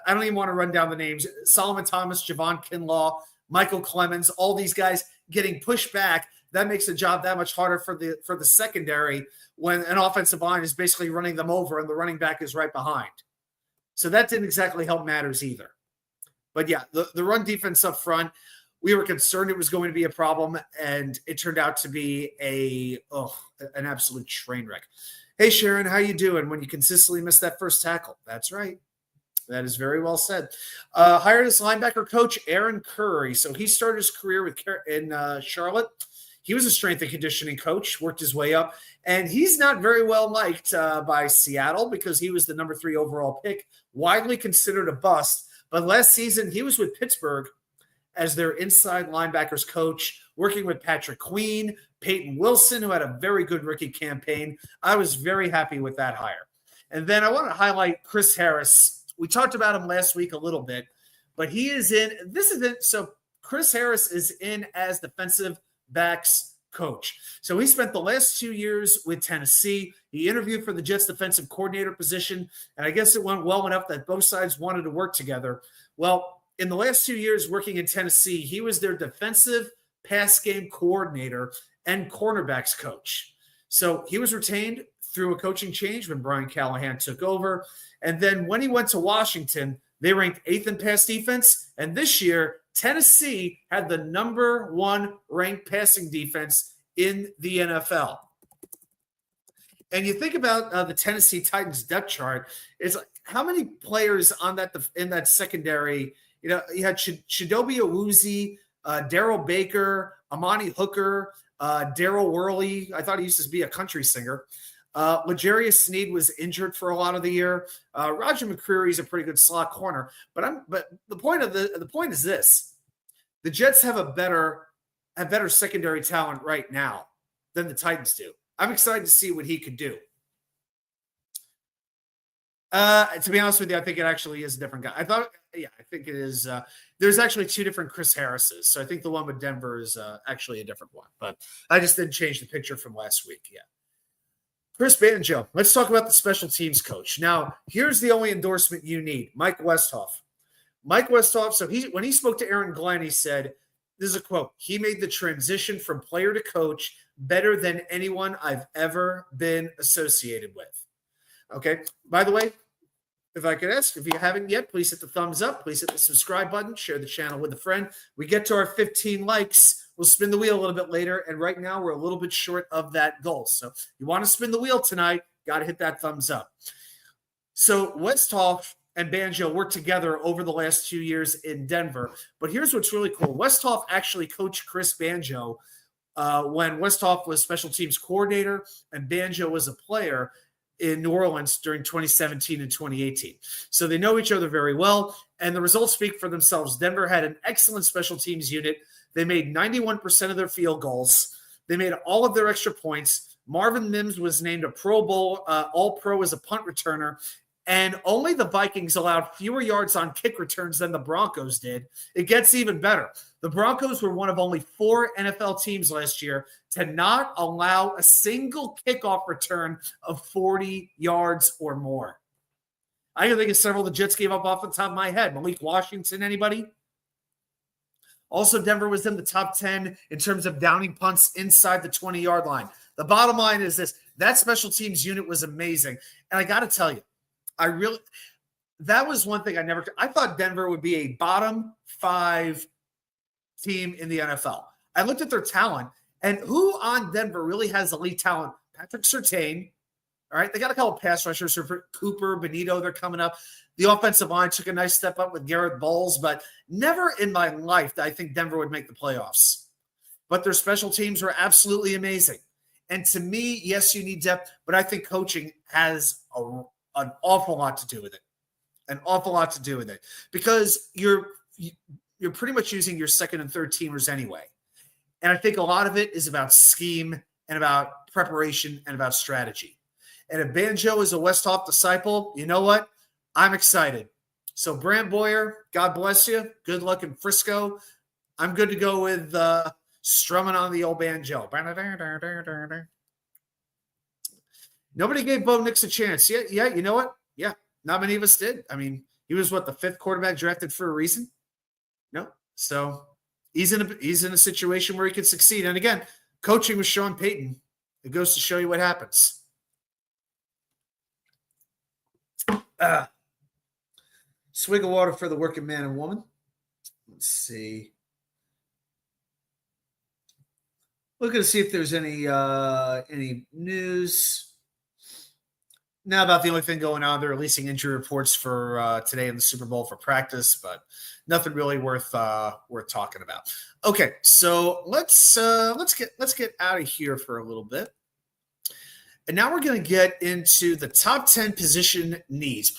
I don't even want to run down the names: Solomon Thomas, Javon Kinlaw, Michael Clemens, all these guys getting pushed back. That makes the job that much harder for the secondary when an offensive line is basically running them over and the running back is right behind. So that didn't exactly help matters either. But yeah, the run defense up front, we were concerned it was going to be a problem, and it turned out to be an absolute train wreck. Hey, Sharon, how you doing when you consistently miss that first tackle? That's right. That is very well said. Hired as linebacker coach Aaron Curry. So he started his career in Charlotte. He was a strength and conditioning coach, worked his way up, and he's not very well liked by Seattle because he was the number 3 overall pick, widely considered a bust. But last season, he was with Pittsburgh as their inside linebackers coach, working with Patrick Queen, Peyton Wilson, who had a very good rookie campaign. I was very happy with that hire. And then I want to highlight Chris Harris. We talked about him last week a little bit, but he is in – this is it. So Chris Harris is in as defensive backs coach. So he spent the last 2 years with Tennessee. He interviewed for the Jets defensive coordinator position, and I guess it went well enough that both sides wanted to work together. Well, in the last 2 years working in Tennessee, he was their defensive pass game coordinator and cornerbacks coach. So he was retained through a coaching change when Brian Callahan took over. And then when he went to Washington, they ranked 8th in pass defense. And this year, Tennessee had the number 1 ranked passing defense in the NFL. And you think about the Tennessee Titans depth chart, it's like how many players on that in that secondary? You know, you had Chidobe Awuzie, Darryl Baker, Amani Hooker, Daryl Worley. I thought he used to be a country singer. L'Jarius Sneed was injured for a lot of the year. Roger McCreary is a pretty good slot corner. But the point is this: the Jets have a better secondary talent right now than the Titans do. I'm excited to see what he could do. To be honest with you, I think it actually is a different guy. I think it is. There's actually 2 different Chris Harrises. So I think the one with Denver is actually a different one. But I just didn't change the picture from last week. Yeah. Chris Banjo. Let's talk about the special teams coach. Now, here's the only endorsement you need. Mike Westhoff. Mike Westhoff. So when he spoke to Aaron Glenn, he said, this is a quote, he made the transition from player to coach better than anyone I've ever been associated with. Okay. By the way, if I could ask, if you haven't yet, please hit the thumbs up. Please hit the subscribe button. Share the channel with a friend. We get to our 15 likes. We'll spin the wheel a little bit later. And right now, we're a little bit short of that goal. So if you want to spin the wheel tonight, got to hit that thumbs up. So Westhoff and Banjo worked together over the last 2 years in Denver. But here's what's really cool. Westhoff actually coached Chris Banjo when Westhoff was special teams coordinator and Banjo was a player in New Orleans during 2017 and 2018. So they know each other very well, and the results speak for themselves. Denver had an excellent special teams unit. They made 91% of their field goals. They made all of their extra points. Marvin Mims was named a Pro Bowl All-Pro as a punt returner, and only the Vikings allowed fewer yards on kick returns than the Broncos did. It gets even better. The Broncos were one of only 4 NFL teams last year to not allow a single kickoff return of 40 yards or more. I can think of several the Jets gave up off the top of my head. Malik Washington, anybody? Also, Denver was in the top 10 in terms of downing punts inside the 20-yard line. The bottom line is this: that special teams unit was amazing. And I got to tell you, that was one thing I thought Denver would be a bottom 5 team in the NFL. I looked at their talent, and who on Denver really has elite talent? Patrick Surtain. All right, they got a couple of pass rushers. Cooper, Benito, they're coming up. The offensive line took a nice step up with Garrett Bowles, but never in my life did I think Denver would make the playoffs. But their special teams were absolutely amazing. And to me, yes, you need depth, but I think coaching has an awful lot to do with it. An awful lot to do with it. Because you're pretty much using your second and third teamers anyway. And I think a lot of it is about scheme and about preparation and about strategy. And if Banjo is a Westhoff disciple, you know what? I'm excited. So Brant Boyer, God bless you. Good luck in Frisco. I'm good to go with strumming on the old banjo. Nobody gave Bo Nix a chance. Yeah, you know what? Yeah, not many of us did. I mean, he was the 5th quarterback drafted for a reason? No. So he's in a situation where he can succeed. And again, coaching with Sean Payton, it goes to show you what happens. Swig of water for the working man and woman. Let's see. Looking to see if there's any news. Now about the only thing going on, they're releasing injury reports for today in the Super Bowl for practice, but nothing really worth talking about. Okay, so let's get out of here for a little bit. And now we're going to get into the top 10 player position needs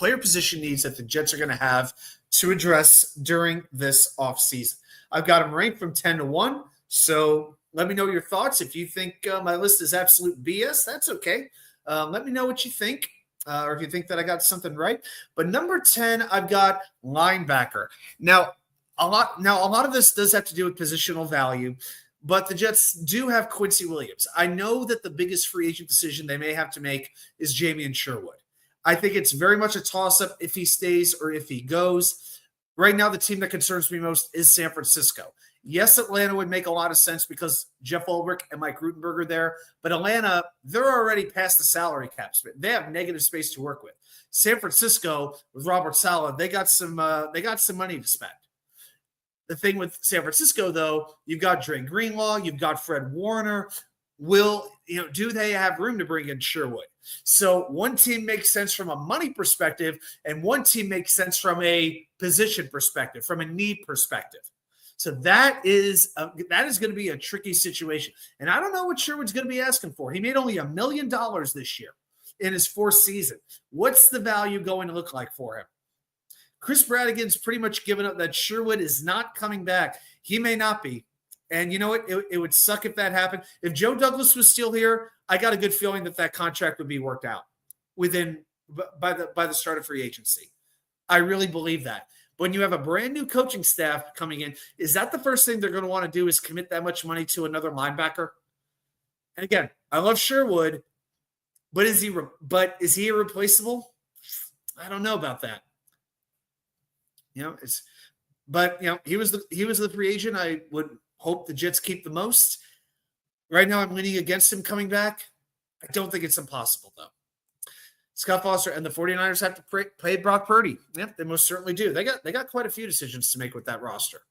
that the Jets are going to have to address during this offseason. I've got them ranked from 10 to 1. So let me know your thoughts. If you think my list is absolute BS, that's okay. Let me know what you think, or if you think that I got something right. But number 10, I've got linebacker. Now, a lot of this does have to do with positional value. But the Jets do have Quincy Williams. I know that the biggest free agent decision they may have to make is Jamien Sherwood. I think it's very much a toss-up if he stays or if he goes. Right now, the team that concerns me most is San Francisco. Yes, Atlanta would make a lot of sense because Jeff Ulbrich and Mike Rutenberg are there. But Atlanta, they're already past the salary cap. They have negative space to work with. San Francisco, with Robert Saleh, they got some money to spend. The thing with San Francisco, though, you've got Dre Greenlaw, you've got Fred Warner. Do they have room to bring in Sherwood? So one team makes sense from a money perspective, and one team makes sense from a position perspective, from a need perspective. So that is going to be a tricky situation. And I don't know what Sherwood's going to be asking for. He made only $1 million this year in his 4th season. What's the value going to look like for him? Chris Bradigan's pretty much given up that Sherwood is not coming back. He may not be. And you know what? It would suck if that happened. If Joe Douglas was still here, I got a good feeling that contract would be worked out by the start of free agency. I really believe that. When you have a brand new coaching staff coming in, is that the first thing they're going to want to do is commit that much money to another linebacker? And again, I love Sherwood, but is he irreplaceable? I don't know about that. He was the free agent I would hope the Jets keep the most. Right now, I'm leaning against him coming back. I don't think it's impossible, though. Scott Foster and the 49ers have to play Brock Purdy. Yeah, they most certainly do. They got quite a few decisions to make with that roster.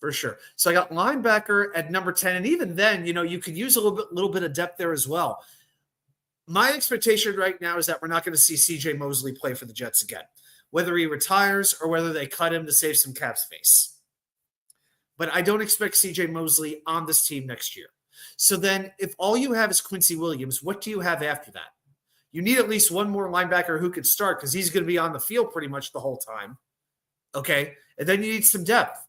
For sure. So I got linebacker at number 10. And even then, you could use a little bit of depth there as well. My expectation right now is that we're not going to see C.J. Mosley play for the Jets again, whether he retires or whether they cut him to save some cap space. But I don't expect C.J. Mosley on this team next year. So then if all you have is Quincy Williams, what do you have after that? You need at least one more linebacker who could start because he's going to be on the field pretty much the whole time. Okay? And then you need some depth.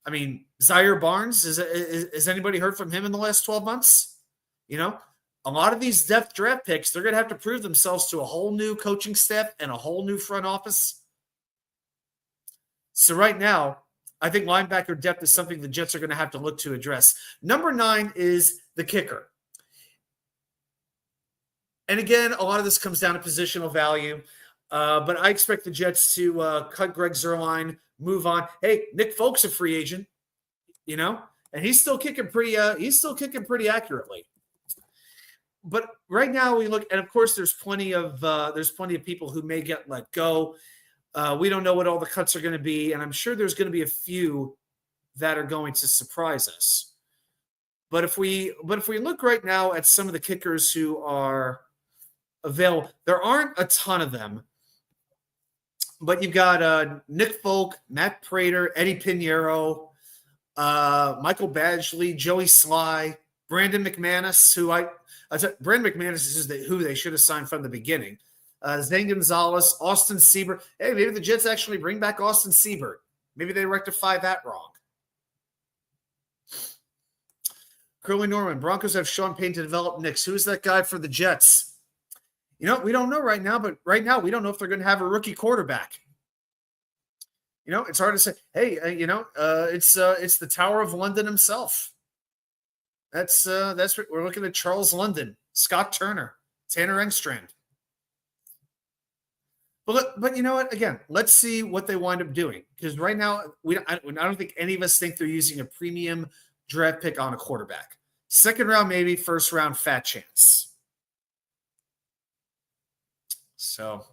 I mean, Zaire Barnes, has anybody heard from him in the last 12 months? A lot of these depth draft picks, they're going to have to prove themselves to a whole new coaching staff and a whole new front office. So right now, I think linebacker depth is something the Jets are going to have to look to address. Number 9 is the kicker. And again, a lot of this comes down to positional value. But I expect the Jets to cut Greg Zuerlein, move on. Hey, Nick Folk's a free agent, and he's still kicking pretty accurately. But right now we look, and of course there's plenty of people who may get let go. We don't know what all the cuts are going to be, and I'm sure there's going to be a few that are going to surprise us. But if we look right now at some of the kickers who are available, there aren't a ton of them. But you've got Nick Folk, Matt Prater, Eddie Pinheiro, Michael Badgley, Joey Sly, Brandon McManus, Brandon McManus is who they should have signed from the beginning. Zane Gonzalez, Austin Seibert. Hey, maybe the Jets actually bring back Austin Seibert. Maybe they rectify that wrong. Curly Norman, Broncos have Sean Payne to develop Knicks. Who's that guy for the Jets? We don't know right now, but right now we don't know if they're going to have a rookie quarterback. It's hard to say. Hey, it's the Tower of London himself. That's what we're looking at. Charles London, Scott Turner, Tanner Engstrand. But you know what? Again, let's see what they wind up doing because right now I don't think any of us think they're using a premium draft pick on a quarterback. Second round, maybe. First round, fat chance. So,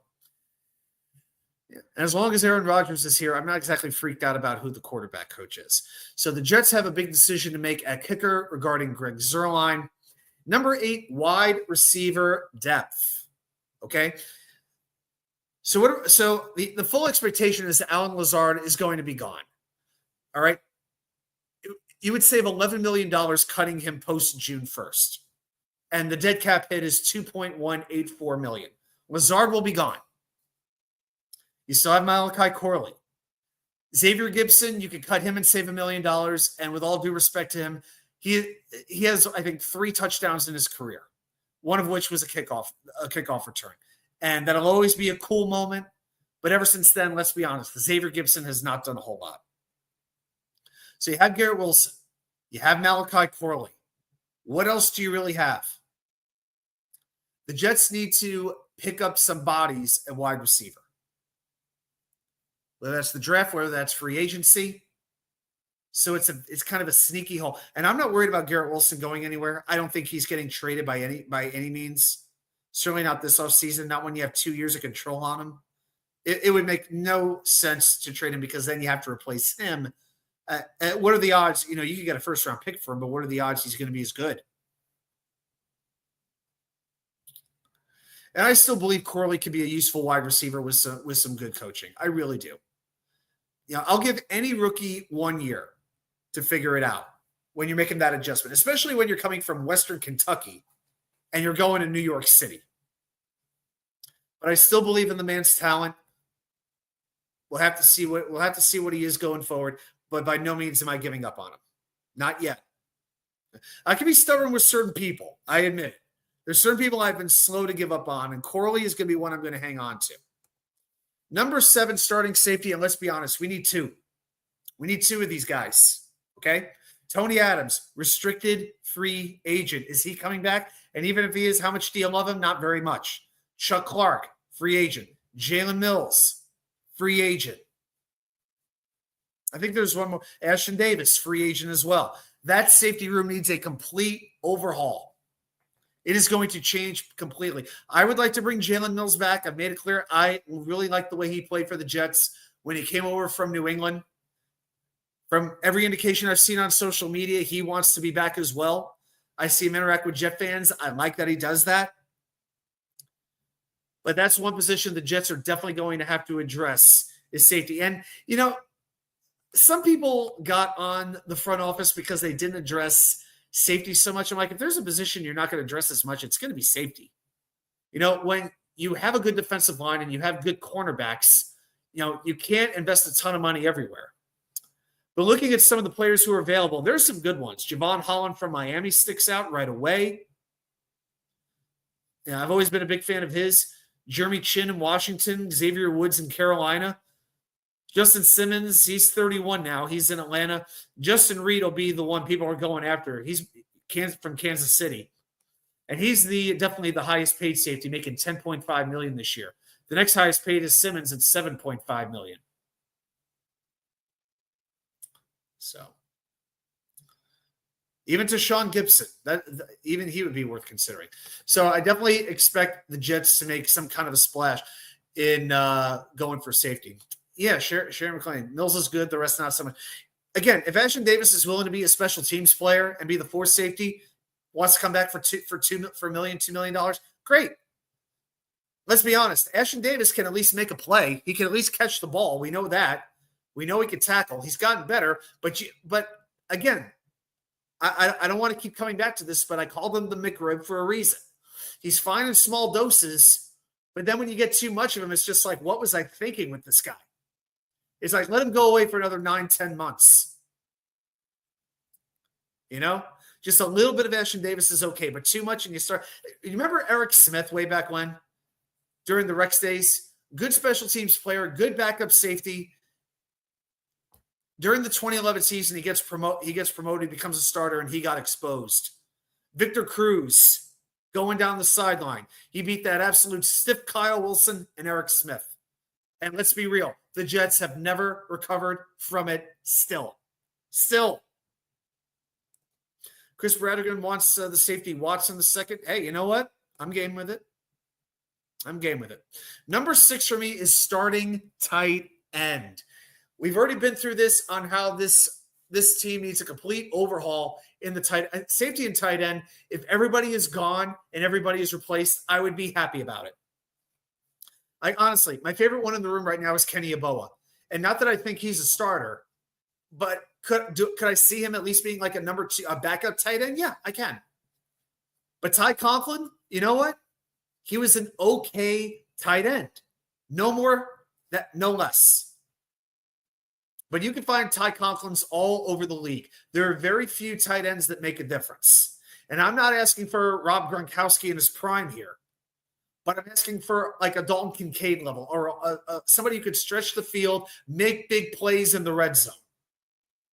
yeah. As long as Aaron Rodgers is here, I'm not exactly freaked out about who the quarterback coach is. So the Jets have a big decision to make at kicker regarding Greg Zuerlein. Number 8, wide receiver depth. Okay. So the full expectation is that Alan Lazard is going to be gone. All right. You would save $11 million cutting him post June 1st. And the dead cap hit is $2.184 million. Lazard will be gone. You still have Malachi Corley. Xavier Gibson, you could cut him and save $1 million. And with all due respect to him, he has, I think, 3 touchdowns in his career, one of which was a kickoff return. And that'll always be a cool moment. But ever since then, let's be honest, Xavier Gibson has not done a whole lot. So you have Garrett Wilson. You have Malachi Corley. What else do you really have? The Jets need to pick up some bodies at wide receiver. Whether that's the draft, whether that's free agency. So it's kind of a sneaky hole. And I'm not worried about Garrett Wilson going anywhere. I don't think he's getting traded by any means. Certainly not this offseason, not when you have 2 years of control on him. It would make no sense to trade him because then you have to replace him. What are the odds? You could get a first-round pick for him, but what are the odds he's going to be as good? And I still believe Corley could be a useful wide receiver with some good coaching. I really do. I'll give any rookie 1 year to figure it out when you're making that adjustment, especially when you're coming from Western Kentucky and you're going to New York City. But I still believe in the man's talent. We'll have to see what he is going forward. But by no means am I giving up on him. Not yet. I can be stubborn with certain people. I admit it. There's certain people I've been slow to give up on, and Corley is going to be one I'm going to hang on to. Number 7, starting safety, and let's be honest, we need 2. We need 2 of these guys, okay? Tony Adams, restricted free agent. Is he coming back? And even if he is, how much do you love him? Not very much. Chuck Clark, free agent. Jalen Mills, free agent. I think there's one more. Ashton Davis, free agent as well. That safety room needs a complete overhaul. It is going to change completely. I would like to bring Jalen Mills back. I've made it clear I really like the way he played for the Jets when he came over from New England. From every indication I've seen on social media, he wants to be back as well. I see him interact with Jet fans. I like that he does that. But that's one position the Jets are definitely going to have to address is safety. And, some people got on the front office because they didn't address safety so much. I'm like, if there's a position you're not going to address as much, it's going to be safety. When you have a good defensive line and you have good cornerbacks, you can't invest a ton of money everywhere. But looking at some of the players who are available, there's some good ones. Javon Holland from Miami sticks out right away. I've always been a big fan of his. Jeremy Chin in Washington, Xavier Woods in Carolina. Justin Simmons, he's 31 now. He's in Atlanta. Justin Reed will be the one people are going after. He's from Kansas City. And he's definitely the highest paid safety, making $10.5 million this year. The next highest paid is Simmons at $7.5 million. So even to Sean Gibson, even he would be worth considering. So I definitely expect the Jets to make some kind of a splash in going for safety. Yeah, Sharon McClain. Mills is good. The rest not so much. Again, if Ashton Davis is willing to be a special teams player and be the fourth safety, wants to come back for $2 million, great. Let's be honest. Ashton Davis can at least make a play. He can at least catch the ball. We know that. We know he can tackle. He's gotten better. But again, I don't want to keep coming back to this, but I called him the McRib for a reason. He's fine in small doses, but then when you get too much of him, it's just like, what was I thinking with this guy? It's like, let him go away for another 9-10 months. Just a little bit of Ashton Davis is okay, but too much and you start. You remember Eric Smith way back when? During the Rex days? Good special teams player, good backup safety. During the 2011 season, he gets promoted, becomes a starter, and he got exposed. Victor Cruz going down the sideline. He beat that absolute stiff Kyle Wilson and Eric Smith. And let's be real, the Jets have never recovered from it still. Chris Bradigan wants the safety Watson the second. Hey, you know what? I'm game with it. Number 6 for me is starting tight end. We've already been through this on how this team needs a complete overhaul in the safety and tight end. If everybody is gone and everybody is replaced, I would be happy about it. Honestly, my favorite one in the room right now is Kenny Yeboah. And not that I think he's a starter, but could I see him at least being like a backup tight end? Yeah, I can. But Ty Conklin, you know what? He was an okay tight end. No more, no less. But you can find Ty Conklins all over the league. There are very few tight ends that make a difference. And I'm not asking for Rob Gronkowski in his prime here. But I'm asking for like a Dalton Kincaid level or somebody who could stretch the field, make big plays in the red zone.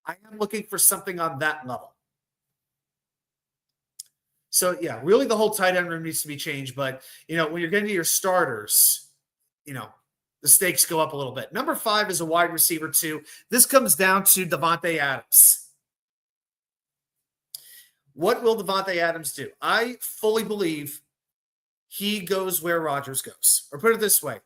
I am looking for something on that level. So, yeah, really the whole tight end room needs to be changed. But, when you're getting to your starters, the stakes go up a little bit. Number 5 is a wide receiver, too. This comes down to Davante Adams. What will Davante Adams do? I fully believe he goes where Rodgers goes. Or put it this way.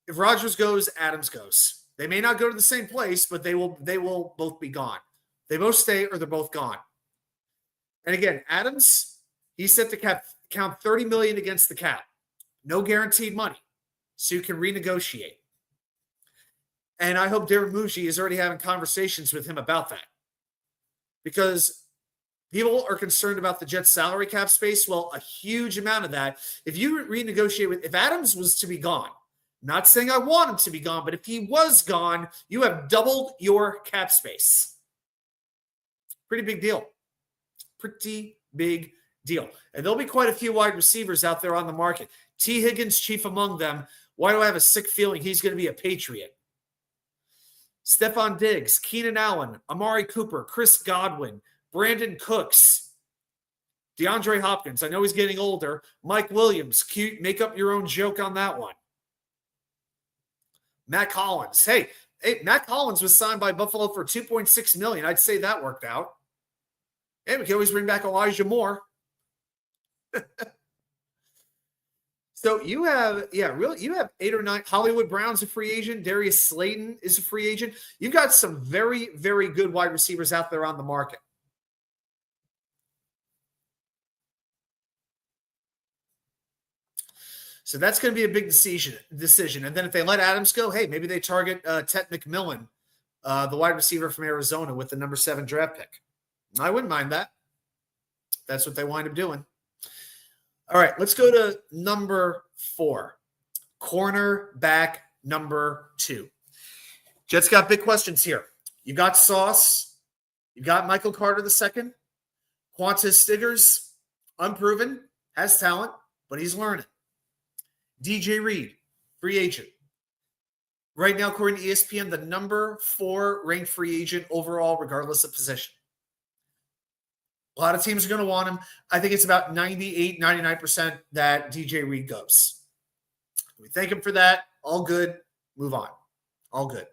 If Rodgers goes, Adams goes. They may not go to the same place, but they will both be gone. They both stay or they're both gone. And again, Adams, he's set to count $30 million against the cap. No guaranteed money. So you can renegotiate. And I hope Darren Muji is already having conversations with him about that. Because people are concerned about the Jets' salary cap space. Well, a huge amount of that, if you renegotiate if Adams was to be gone, not saying I want him to be gone, but if he was gone, you have doubled your cap space. Pretty big deal. And there'll be quite a few wide receivers out there on the market. T. Higgins, chief among them. Why do I have a sick feeling he's going to be a Patriot? Stephon Diggs, Keenan Allen, Amari Cooper, Chris Godwin, Brandon Cooks, DeAndre Hopkins. I know he's getting older. Mike Williams. Cute. Make up your own joke on that one. Matt Collins. Hey, Hey, Matt Collins was signed by Buffalo for $2.6 million. I'd say that worked out. Hey, we can always bring back Elijah Moore. So you have, you have 8 or 9. Hollywood Brown's a free agent. Darius Slayton is a free agent. You've got some very, very good wide receivers out there on the market. So that's going to be a big decision. And then if they let Adams go, hey, maybe they target Tet McMillan, the wide receiver from Arizona with the number 7 draft pick. I wouldn't mind that. That's what they wind up doing. All right, let's go to number 4. Cornerback number 2. Jets got big questions here. You got Sauce. You got Michael Carter II. Qantas Stiggers, unproven, has talent, but he's learning. DJ Reed, free agent. Right now, according to ESPN, the number 4 ranked free agent overall, regardless of position. A lot of teams are going to want him. I think it's about 98, 99% that DJ Reed goes. We thank him for that. All good. Move on. All good.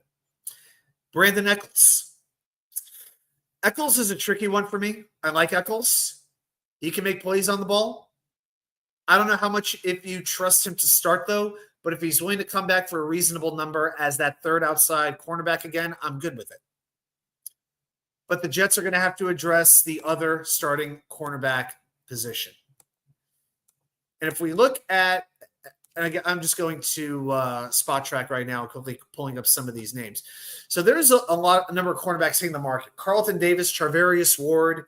Brandon Eccles. Eccles is a tricky one for me. I like Eccles. He can make plays on the ball. I don't know how much if you trust him to start, though, but if he's willing to come back for a reasonable number as that third outside cornerback again, I'm good with it. But the Jets are going to have to address the other starting cornerback position. And if we look at, and again, I'm just going to Spot Track right now, quickly pulling up some of these names. So there's a number of cornerbacks hitting the market. Carlton Davis, Charvarius Ward,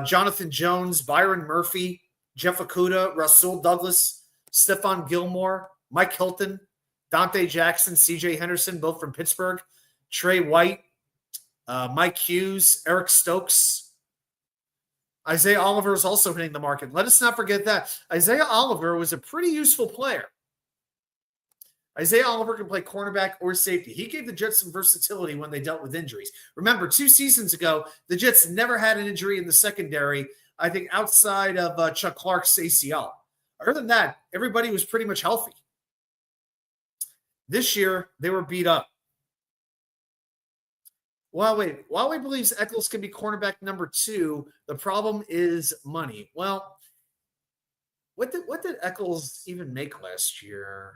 Jonathan Jones, Byron Murphy, Jeff Okudah, Rasul Douglas, Stephon Gilmore, Mike Hilton, Dante Jackson, CJ Henderson, both from Pittsburgh, Trey White, Mike Hughes, Eric Stokes. Isaiah Oliver is also hitting the market. Let us not forget that. Isaiah Oliver was a pretty useful player. Isaiah Oliver can play cornerback or safety. He gave the Jets some versatility when they dealt with injuries. Remember, 2 seasons ago, the Jets never had an injury in the secondary, I think, outside of Chuck Clark's ACL. Other than that, everybody was pretty much healthy. This year, they were beat up. Huawei believes Eccles can be cornerback number 2. The problem is money. Well, what did Eccles even make last year?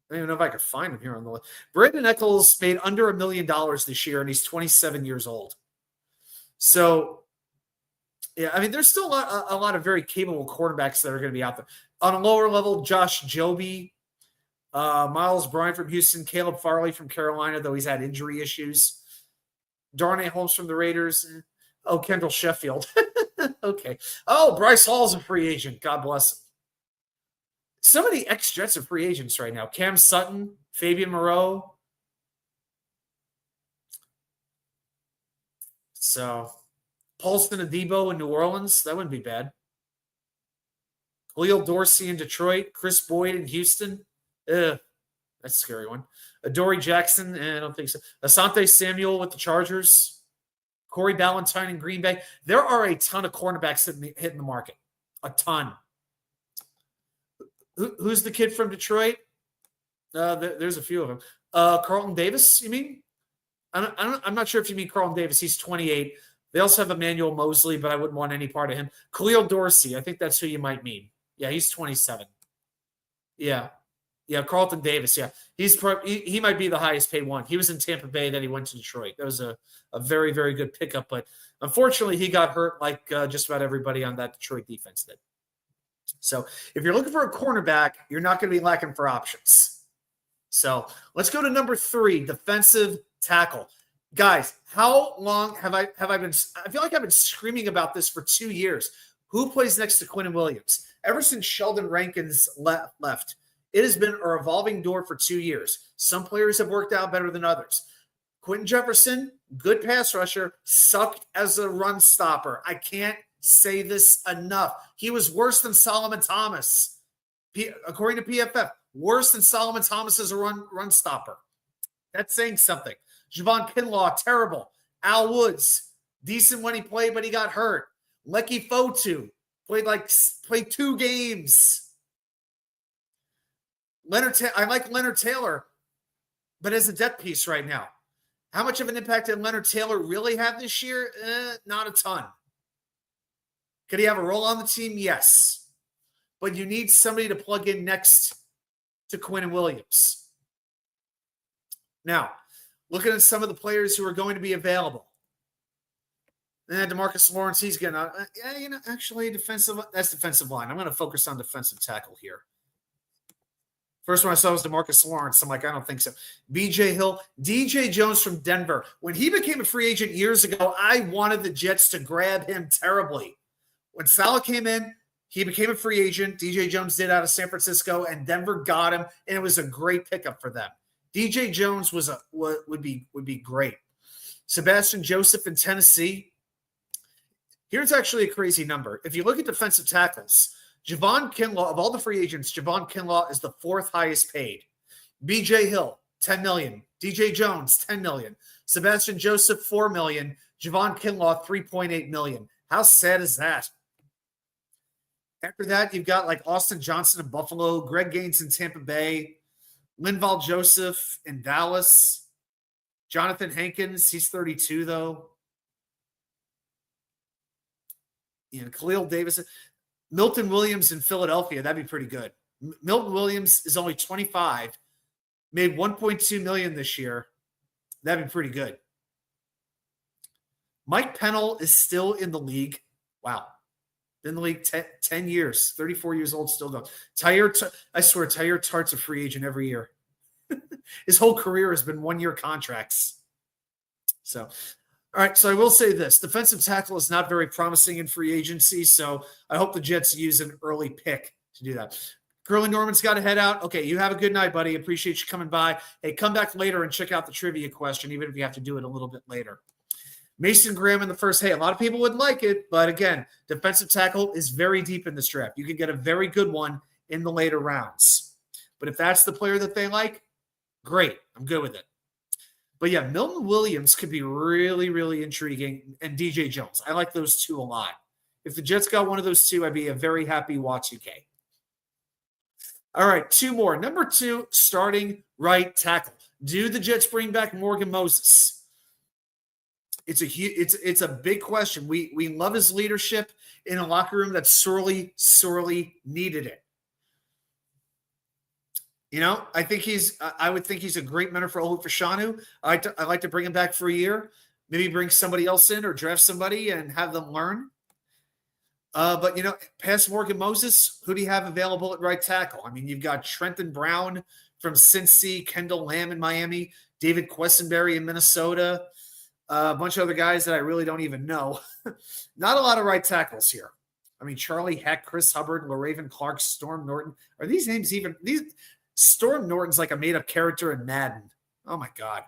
I don't even know if I could find him here on the list. Brandon Eccles made under $1 million this year, and he's 27 years old. So, yeah, I mean, there's still a lot of very capable quarterbacks that are going to be out there. On a lower level, Josh Joby, Miles Bryant from Houston, Caleb Farley from Carolina, though he's had injury issues. Darnay Holmes from the Raiders. Oh, Kendall Sheffield. Okay. Oh, Bryce Hall's a free agent. God bless him. So many ex-Jets are free agents right now. Cam Sutton, Fabian Moreau. So, Paulson Adebo in New Orleans. That wouldn't be bad. Khalil Dorsey in Detroit. Chris Boyd in Houston. That's a scary one. Adoree Jackson, I don't think so. Asante Samuel with the Chargers. Corey Ballantyne in Green Bay. There are a ton of cornerbacks hitting the market. A ton. Who's the kid from Detroit? There's a few of them. Carlton Davis, you mean? I'm not sure if you mean Carlton Davis. He's 28. They also have Emmanuel Mosley, but I wouldn't want any part of him. Khalil Dorsey, I think that's who you might mean. Yeah, he's 27. Yeah, Carlton Davis, yeah. He might be the highest paid one. He was in Tampa Bay, then he went to Detroit. That was a very, very good pickup, but unfortunately he got hurt like just about everybody on that Detroit defense did. So if you're looking for a cornerback, you're not going to be lacking for options. So let's go to number 3, defensive tackle. Guys, how long have I been – I feel like I've been screaming about this for 2 years. Who plays next to Quinnen Williams? Ever since Sheldon Rankins left, it has been a revolving door for 2 years. Some players have worked out better than others. Quentin Jefferson, good pass rusher, sucked as a run stopper. I can't say this enough. He was worse than Solomon Thomas. According to PFF, worse than Solomon Thomas as a run stopper. That's saying something. Javon Kinlaw, terrible. Al Woods, decent when he played, but he got hurt. Lecky Fotu played 2 games. I like Leonard Taylor. but as a depth piece right now. How much of an impact did Leonard Taylor really have this year? Not a ton. Could he have a role on the team? Yes. But you need somebody to plug in next to Quinn Williams. Now, looking at some of the players who are going to be available. DeMarcus Lawrence, he's going to, actually that's defensive line. I'm going to focus on defensive tackle here. First one I saw was DeMarcus Lawrence. I'm like, I don't think so. B.J. Hill, D.J. Jones from Denver. When he became a free agent years ago, I wanted the Jets to grab him terribly. When Saleh came in, he became a free agent. D.J. Jones did out of San Francisco, and Denver got him, and it was a great pickup for them. D.J. Jones would be great. Sebastian Joseph in Tennessee. Here's actually a crazy number. If you look at defensive tackles, Javon Kinlaw, of all the free agents, Javon Kinlaw is the fourth highest paid. B.J. Hill, $10 million. D.J. Jones, $10 million. Sebastian Joseph, $4 million. Javon Kinlaw, $3.8 million. How sad is that? After that, you've got like Austin Johnson in Buffalo, Greg Gaines in Tampa Bay, Linval Joseph in Dallas, Jonathan Hankins, he's 32 though. Khalil Davis, Milton Williams in Philadelphia, that'd be pretty good. Milton Williams is only 25, made $1.2 million this year. That'd be pretty good. Mike Pennell is still in the league. Wow. Been in the league 10 years, 34 years old, still going. I swear, Tyre Tart's a free agent every year. His whole career has been one-year contracts. So, all right, so I will say this. Defensive tackle is not very promising in free agency, so I hope the Jets use an early pick to do that. Curly Norman's got to head out. Okay, you have a good night, buddy. Appreciate you coming by. Hey, come back later and check out the trivia question, even if you have to do it a little bit later. Mason Graham in the first. Hey, a lot of people wouldn't like it, but again, defensive tackle is very deep in this draft. You can get a very good one in the later rounds. But if that's the player that they like, great. I'm good with it. But yeah, Milton Williams could be really, really intriguing, and DJ Jones. I like those two a lot. If the Jets got one of those two, I'd be a very happy Y2K. All right, two more. Number 2, starting right tackle. Do the Jets bring back Morgan Moses? It's a big question. We love his leadership in a locker room that sorely, sorely needed it. I would think he's a great mentor for Olu Fashanu. I'd like to bring him back for a year. Maybe bring somebody else in or draft somebody and have them learn. But past Morgan Moses, who do you have available at right tackle? I mean, you've got Trenton Brown from Cincy, Kendall Lamb in Miami, David Quessenberry in Minnesota, a bunch of other guys that I really don't even know. Not a lot of right tackles here. I mean, Charlie Heck, Chris Hubbard, LaRaven Clark, Storm Norton. Are these names even – these? Storm Norton's like a made-up character in Madden. Oh, my God.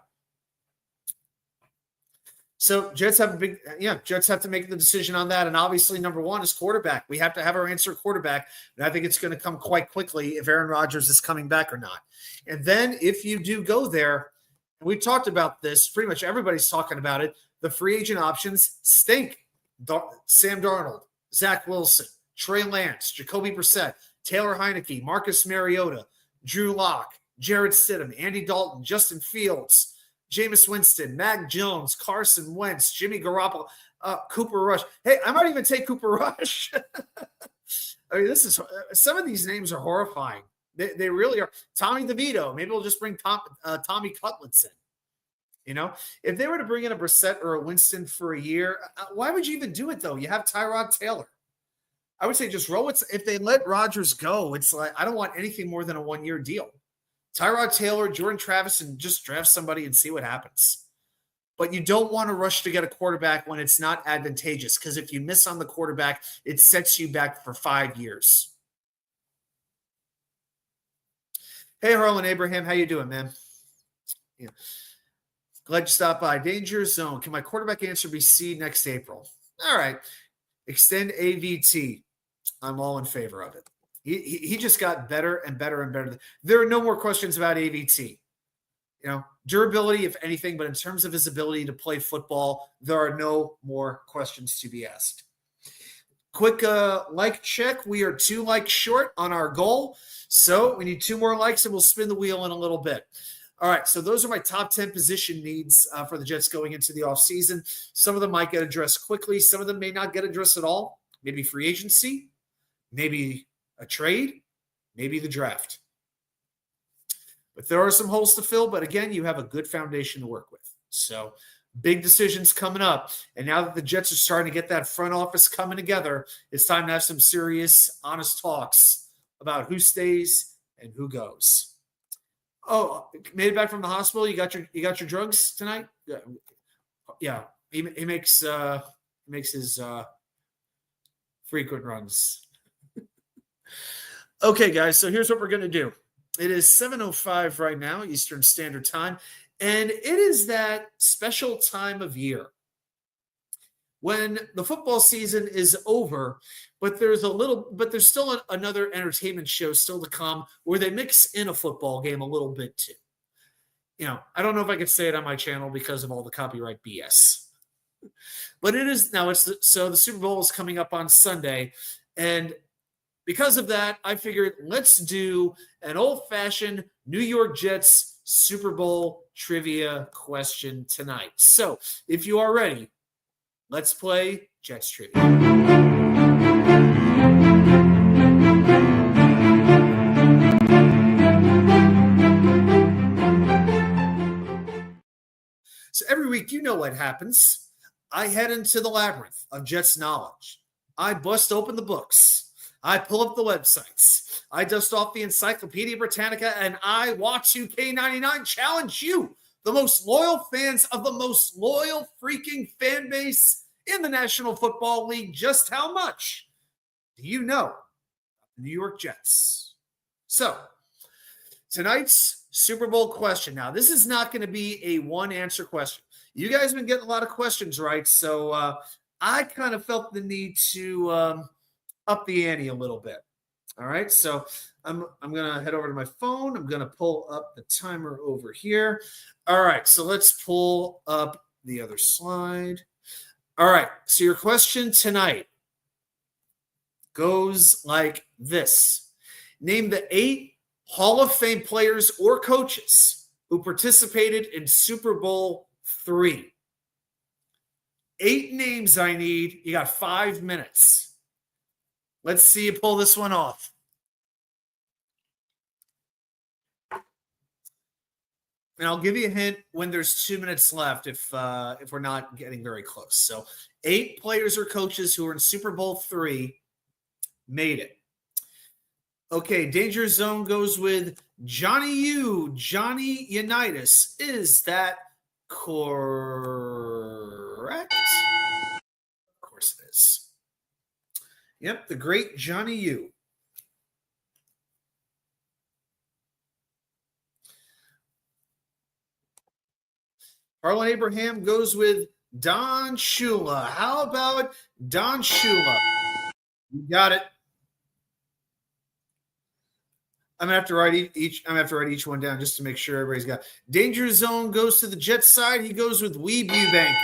So Jets have to make the decision on that. And obviously, number 1 is quarterback. We have to have our answer quarterback. And I think it's going to come quite quickly if Aaron Rodgers is coming back or not. And then if you do go there, and we talked about this, pretty much everybody's talking about it, the free agent options stink. Sam Darnold, Zach Wilson, Trey Lance, Jacoby Brissett, Taylor Heineke, Marcus Mariota, Drew Lock, Jarrett Stidham, Andy Dalton, Justin Fields, Jameis Winston, Mac Jones, Carson Wentz, Jimmy Garoppolo, Cooper Rush. Hey, I might even take Cooper Rush. I mean, some of these names are horrifying. They really are. Tommy DeVito. Maybe we'll just bring Tommy Cutlets in. If they were to bring in a Brissett or a Winston for a year, why would you even do it, though? You have Tyrod Taylor. I would say just roll it. If they let Rodgers go, it's like I don't want anything more than a 1-year deal. Tyrod Taylor, Jordan Travis, and just draft somebody and see what happens. But you don't want to rush to get a quarterback when it's not advantageous, because if you miss on the quarterback, it sets you back for 5 years. Hey, Harlan Abraham, how you doing, man? Yeah. Glad you stopped by. Danger Zone. Can my quarterback answer be C next April? All right. Extend AVT. I'm all in favor of it. He just got better and better and better. There are no more questions about AVT. Durability, if anything, but in terms of his ability to play football, there are no more questions to be asked. Quick like check. We are 2 likes short on our goal. So we need 2 more likes and we'll spin the wheel in a little bit. All right, so those are my top 10 position needs for the Jets going into the offseason. Some of them might get addressed quickly. Some of them may not get addressed at all. Maybe free agency, maybe a trade, maybe the draft. But there are some holes to fill. But again, you have a good foundation to work with. So big decisions coming up. And now that the Jets are starting to get that front office coming together, it's time to have some serious, honest talks about who stays and who goes. Oh, made it back from the hospital. You got your drugs tonight? Yeah. He makes his frequent runs. Okay, guys. So here's what we're gonna do. It is 7:05 right now, Eastern Standard Time, and it is that special time of year when the football season is over, but there's still another entertainment show still to come where they mix in a football game a little bit too. I don't know if I could say it on my channel because of all the copyright BS. But it is now. So the Super Bowl is coming up on Sunday, and because of that, I figured let's do an old-fashioned New York Jets Super Bowl trivia question tonight. So if you are ready, let's play Jets trivia. So every week, you know what happens. I head into the labyrinth of Jets knowledge. I bust open the books. I pull up the websites. I dust off the Encyclopedia Britannica, and I watch you, K99, challenge you, the most loyal fans of the most loyal freaking fan base in the National Football League. Just how much do you know the New York Jets? So, tonight's Super Bowl question. Now, this is not going to be a one-answer question. You guys have been getting a lot of questions right, so I kind of felt the need to up the ante a little bit. All right, so I'm going to head over to my phone. I'm going to pull up the timer over here. All right, so let's pull up the other slide. All right, so your question tonight goes like this. Name the 8 Hall of Fame players or coaches who participated in Super Bowl III. 8 names I need. You got 5 minutes. Let's see you pull this one off. And I'll give you a hint when there's 2 minutes left if we're not getting very close. So 8 players or coaches who were in Super Bowl III made it. Okay, Danger Zone goes with Johnny Unitas. Is that correct? Of course it is. Yep, the great Johnny U. Harlan Abraham goes with Don Shula. How about Don Shula? You got it. I'm gonna have to write each one down just to make sure everybody's got it. Danger Zone goes to the Jets side. He goes with Weeb Eubank.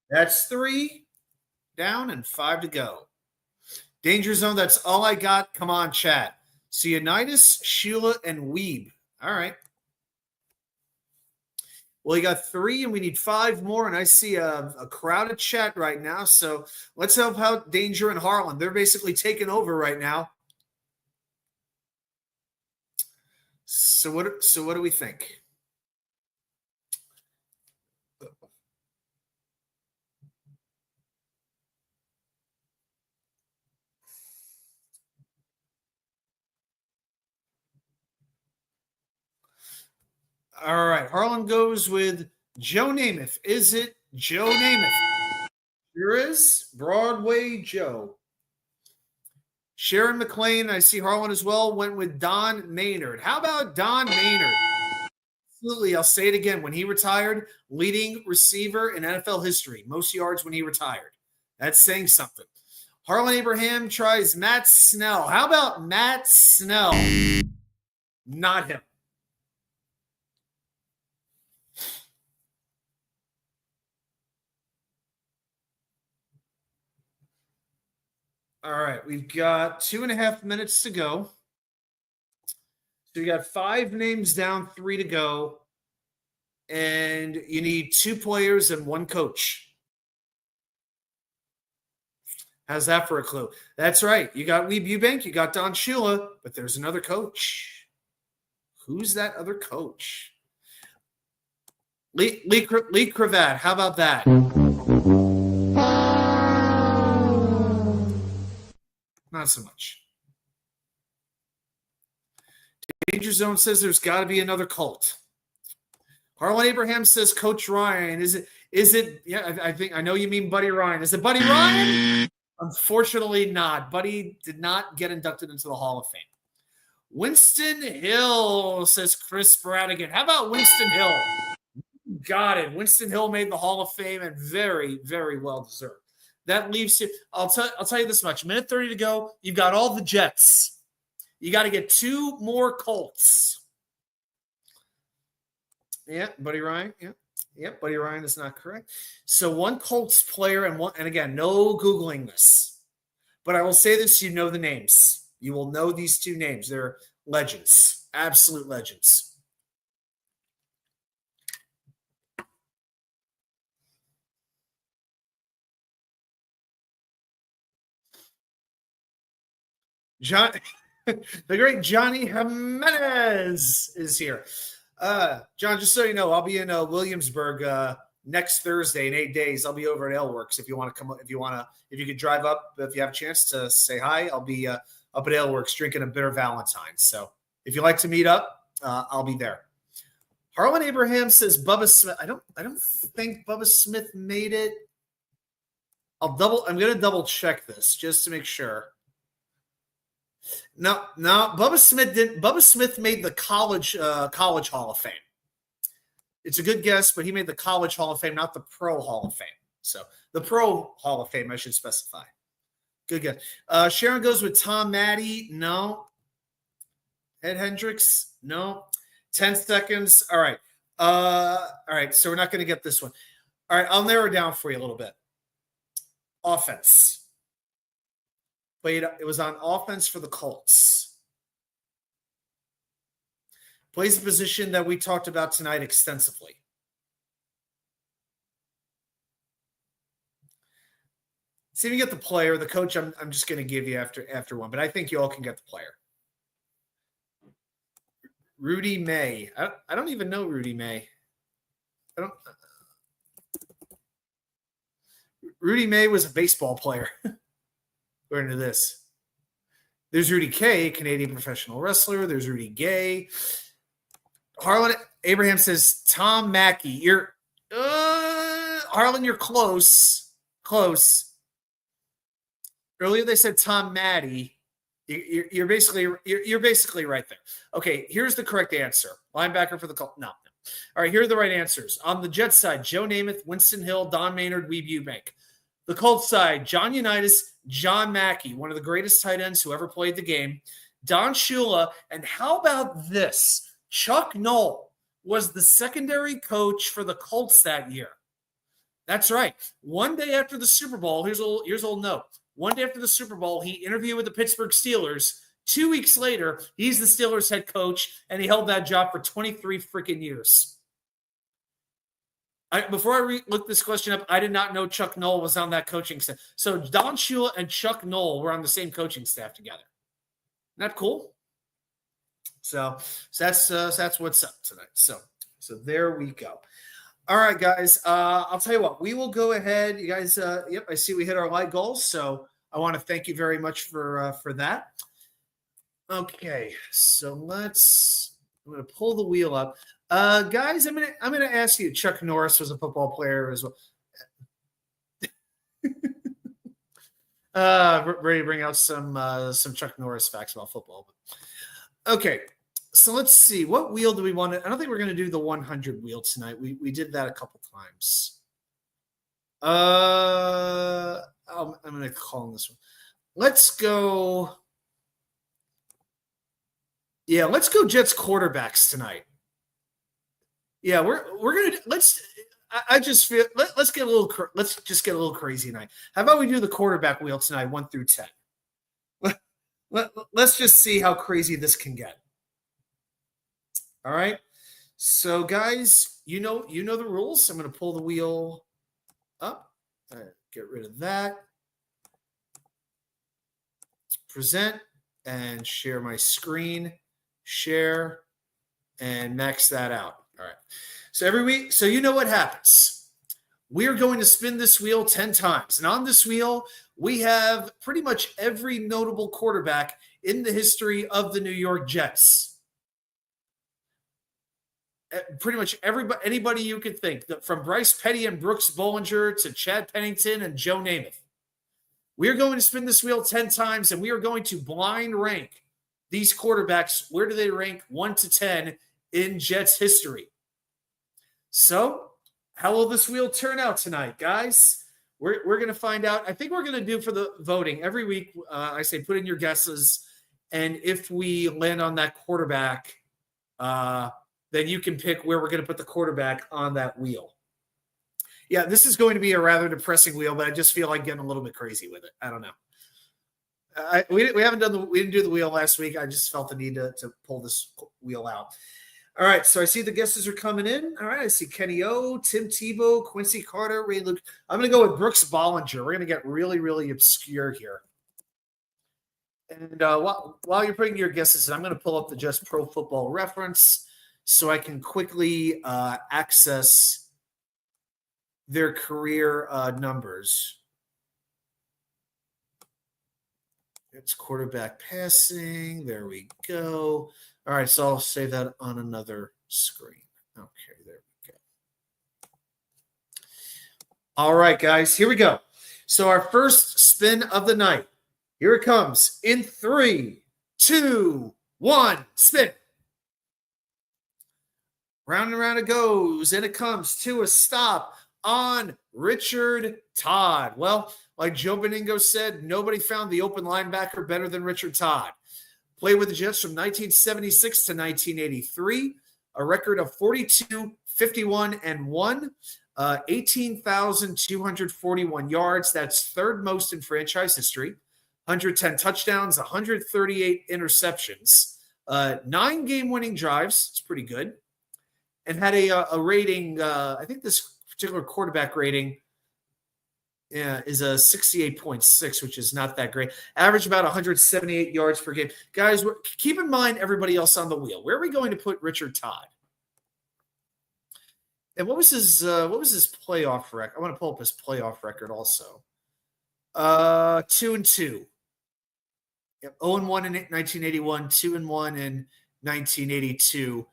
That's 3 down and 5 to go. Danger Zone, that's all I got. Come on, chat. Unitas, Shula, and Weeb. All right. Well, you got 3, and we need 5 more, and I see a crowded chat right now. So let's help out Danger and Harlan. They're basically taking over right now. So what do we think? All right. Harlan goes with Joe Namath. Is it Joe Namath? Here is Broadway Joe. Sharon McLean, I see Harlan as well, went with Don Maynard. How about Don Maynard? Absolutely. I'll say it again. When he retired, leading receiver in NFL history, most yards when he retired. That's saying something. Harlan Abraham tries Matt Snell. How about Matt Snell? Not him. All right, we've got 2.5 minutes to go. So you got 5 names down, 3 to go. And you need 2 players and 1 coach. How's that for a clue? That's right. You got Lee Eubank, you got Don Shula, but there's another coach. Who's that other coach? Lee Cravat. How about that? Not so much. Danger Zone says there's got to be another cult. Harlan Abraham says Coach Ryan. Is it? Yeah, I know you mean Buddy Ryan. Is it Buddy Ryan? Unfortunately not. Buddy did not get inducted into the Hall of Fame. Winston Hill, says Chris Bradigan. How about Winston Hill? Got it. Winston Hill made the Hall of Fame and very, very well deserved. That leaves you. I'll tell you this much. Minute 30 to go. You've got all the Jets. You got to get 2 more Colts. Yeah, Buddy Ryan. Yeah, Buddy Ryan is not correct. So 1 Colts player and again, no Googling this. But I will say this, you know the names. You will know these 2 names. They're legends, absolute legends. John, the great Johnny Jimenez is here. John, just so you know, I'll be in Williamsburg next Thursday in 8 days. I'll be over at Aleworks if you want to come. If you could drive up, if you have a chance to say hi, I'll be up at Aleworks drinking a bitter Valentine. So if you'd like to meet up, I'll be there. Harlan Abraham says Bubba Smith. I don't think Bubba Smith made it. I'm going to double check this just to make sure. No, Bubba Smith didn't. Bubba Smith made the college Hall of Fame. It's a good guess, but he made the college Hall of Fame, not the Pro Hall of Fame. So the Pro Hall of Fame, I should specify. Good guess. Sharon goes with Tom Maddie. No. Ed Hendricks. No. 10 seconds. All right. All right. So we're not going to get this one. All right. I'll narrow down for you a little bit. Offense. It was on offense for the Colts. Plays a position that we talked about tonight extensively. See if you get the player. The coach, I'm just going to give you after one, but I think you all can get the player. Rudy May. I don't even know Rudy May. Rudy May was a baseball player. We're into this. There's Rudy Kay, Canadian professional wrestler. There's Rudy Gay. Harlan Abraham says Tom Mackey. Harlan, you're close. Close. Earlier they said Tom Maddie. You're basically right there. Okay, here's the correct answer. Linebacker for the Colts. No. All right, here are the right answers. On the Jets side, Joe Namath, Winston Hill, Don Maynard, Weeb Eubank. The Colts side, John Unitas, John Mackey, one of the greatest tight ends who ever played the game. Don Shula, and how about this? Chuck Noll was the secondary coach for the Colts that year. That's right. One day after the Super Bowl, here's a little note. One day after the Super Bowl, he interviewed with the Pittsburgh Steelers. 2 weeks later, he's the Steelers head coach, and he held that job for 23 freaking years. Before I looked this question up, I did not know Chuck Noll was on that coaching staff. So Don Shula and Chuck Noll were on the same coaching staff together. Isn't that cool? So that's what's up tonight. So there we go. All right, guys. I'll tell you what. We will go ahead. You guys. Yep. I see we hit our light goals. So I want to thank you very much for that. Okay. So I'm going to pull the wheel up. Guys, I'm gonna ask you. Chuck Norris was a football player as well. Ready to bring out some Chuck Norris facts about football. Okay, so let's see. What wheel do we want to? I don't think we're going to do the 100 wheel tonight. We did that a couple times. I'm going to call on this one. Let's go. Yeah, let's go Jets quarterbacks tonight. Yeah, we're gonna I just feel let's just get a little crazy tonight. How about we do the quarterback wheel tonight, 1 through 10? Let's just see how crazy this can get. All right. So, guys, you know the rules. I'm going to pull the wheel up. Get rid of that. Present and share my screen. Share and max that out. All right. So every week, so you know what happens. We're going to spin this wheel 10 times. And on this wheel, we have pretty much every notable quarterback in the history of the New York Jets. Pretty much anybody you could think, from Bryce Petty and Brooks Bollinger to Chad Pennington and Joe Namath. We're going to spin this wheel 10 times, and we are going to blind rank these quarterbacks. Where do they rank 1 to 10 in Jets history? So, how will this wheel turn out tonight, guys? We're going to find out. I think we're going to do for the voting every week. I say put in your guesses, and if we land on that quarterback, then you can pick where we're going to put the quarterback on that wheel. Yeah, this is going to be a rather depressing wheel, but I just feel like getting a little bit crazy with it. I don't know. We didn't do the wheel last week. I just felt the need to pull this wheel out. All right, so I see the guesses are coming in. All right, I see Kenny O, Tim Tebow, Quincy Carter, Ray Luke. I'm going to go with Brooks Bollinger. We're going to get really, really obscure here. And while you're putting your guesses in, I'm going to pull up the Just Pro Football Reference so I can quickly access their career numbers. It's quarterback passing. There we go. All right, so I'll save that on another screen. Okay, there we go. All right, guys, here we go. So our first spin of the night. Here it comes in 3, 2, 1, spin. Round and round it goes, and it comes to a stop on Richard Todd. Well, like Joe Beningo said, nobody found the open linebacker better than Richard Todd. Played with the Jets from 1976 to 1983, a record of 42, 51, and 1, 18,241 yards. That's third most in franchise history. 110 touchdowns, 138 interceptions, 9 game-winning drives. It's pretty good. And had a rating, I think this particular quarterback rating is a 68.6, which is not that great. Average about 178 yards per game. Guys, keep in mind everybody else on the wheel. Where are we going to put Richard Todd? And what was his playoff record? I want to pull up his playoff record also. 2-2. Yep, 0-1 in 1981, 2-1 in 1982.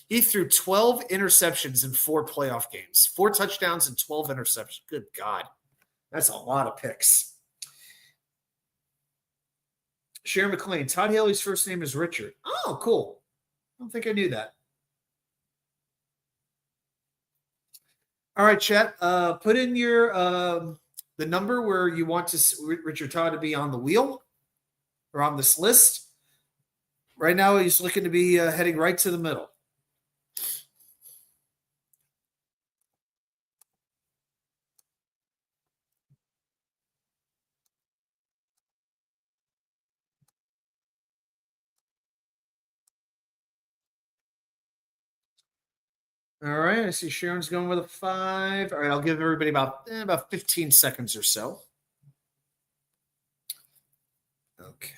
He threw 12 interceptions in 4 playoff games, 4 touchdowns and 12 interceptions. Good God. That's a lot of picks. Sharon McLean. Todd Haley's first name is Richard. Oh, cool. I don't think I knew that. All right, chat. Put in your the number where you want Richard Todd to be on the wheel or on this list. Right now, he's looking to be heading right to the middle. All right, I see Sharon's going with a 5. All right, I'll give everybody about 15 seconds or so. Okay.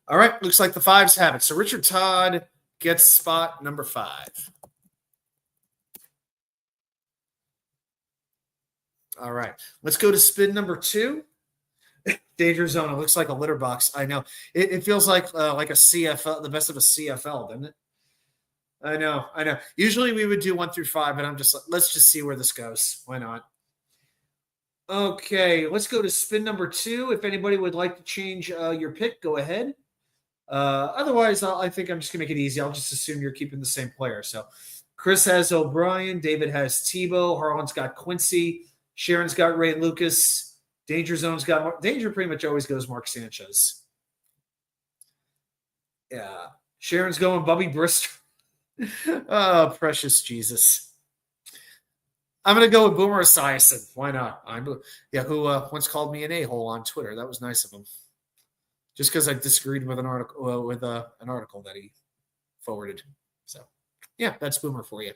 All right, looks like the 5s have it. So Richard Todd gets spot number 5. All right, let's go to spin number 2. Danger Zone. It looks like a litter box. I know. It feels like a CFL, the best of a CFL, doesn't it? I know. Usually we would do 1 through 5, but I'm just like, let's just see where this goes. Why not? Okay, let's go to spin number 2. If anybody would like to change your pick, go ahead. Otherwise, I think I'm just going to make it easy. I'll just assume you're keeping the same player. So Chris has O'Brien. David has Tebow. Harlan's got Quincy. Sharon's got Ray Lucas. Danger Zone's got Danger pretty much always goes Mark Sanchez. Yeah. Sharon's going Bubby Brister. Oh, precious Jesus. I'm going to go with Boomer Esiason. Why not? Who once called me an a-hole on Twitter. That was nice of him. Just because I disagreed with an article that he forwarded. So, yeah, that's Boomer for you.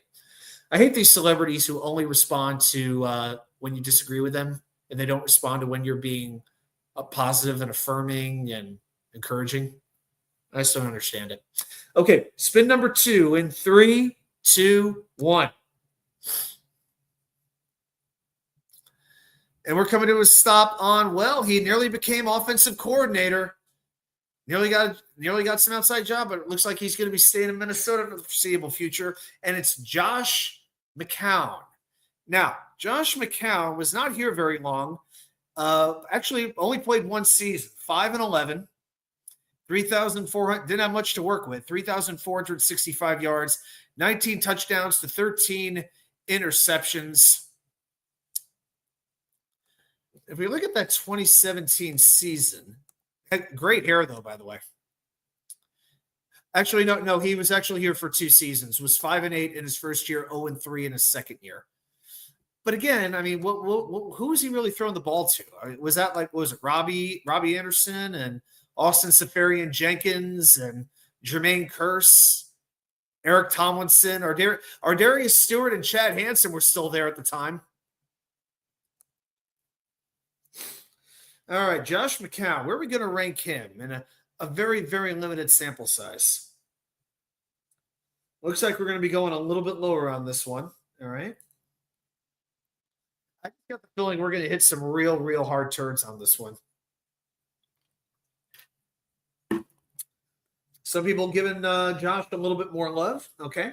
I hate these celebrities who only respond to when you disagree with them, and they don't respond to when you're being positive and affirming and encouraging. I just don't understand it. Okay, spin number 2 in 3, 2, 1. And we're coming to a stop on, well, he nearly became offensive coordinator. Nearly got some outside job, but it looks like he's going to be staying in Minnesota for the foreseeable future. And it's Josh McCown. Now, Josh McCown was not here very long. Actually, only played one season, 5-11, 3,400. Didn't have much to work with. 3,465 yards, 19 touchdowns to 13 interceptions. If we look at that 2017 season, great hair though, by the way. Actually, no, he was actually here for 2 seasons. Was 5-8 in his first year, 0-3 in his second year. But again, I mean, who was he really throwing the ball to? I mean, was it Robbie Anderson and Austin Seferian-Jenkins and Jermaine Kearse, Eric Tomlinson, or Darius Stewart and Chad Hansen were still there at the time? All right, Josh McCown, where are we going to rank him in a very, very limited sample size? Looks like we're going to be going a little bit lower on this one. All right. I got the feeling we're going to hit some real, real hard turns on this one. Some people giving Josh a little bit more love. Okay.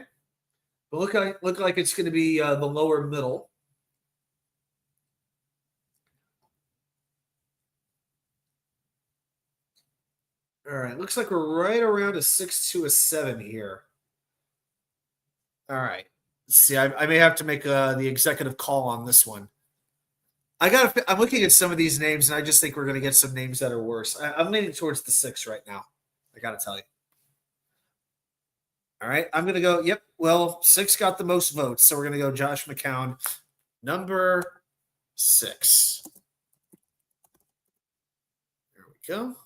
But look like it's going to be the lower middle. All right, looks like we're right around a 6 to a 7 here. All right. Let's see, I may have to make the executive call on this one. I'm looking at some of these names, and I just think we're going to get some names that are worse. I'm leaning towards the 6 right now. I got to tell you. All right, I'm going to go, yep, well, 6 got the most votes, so we're going to go Josh McCown, number 6. There we go.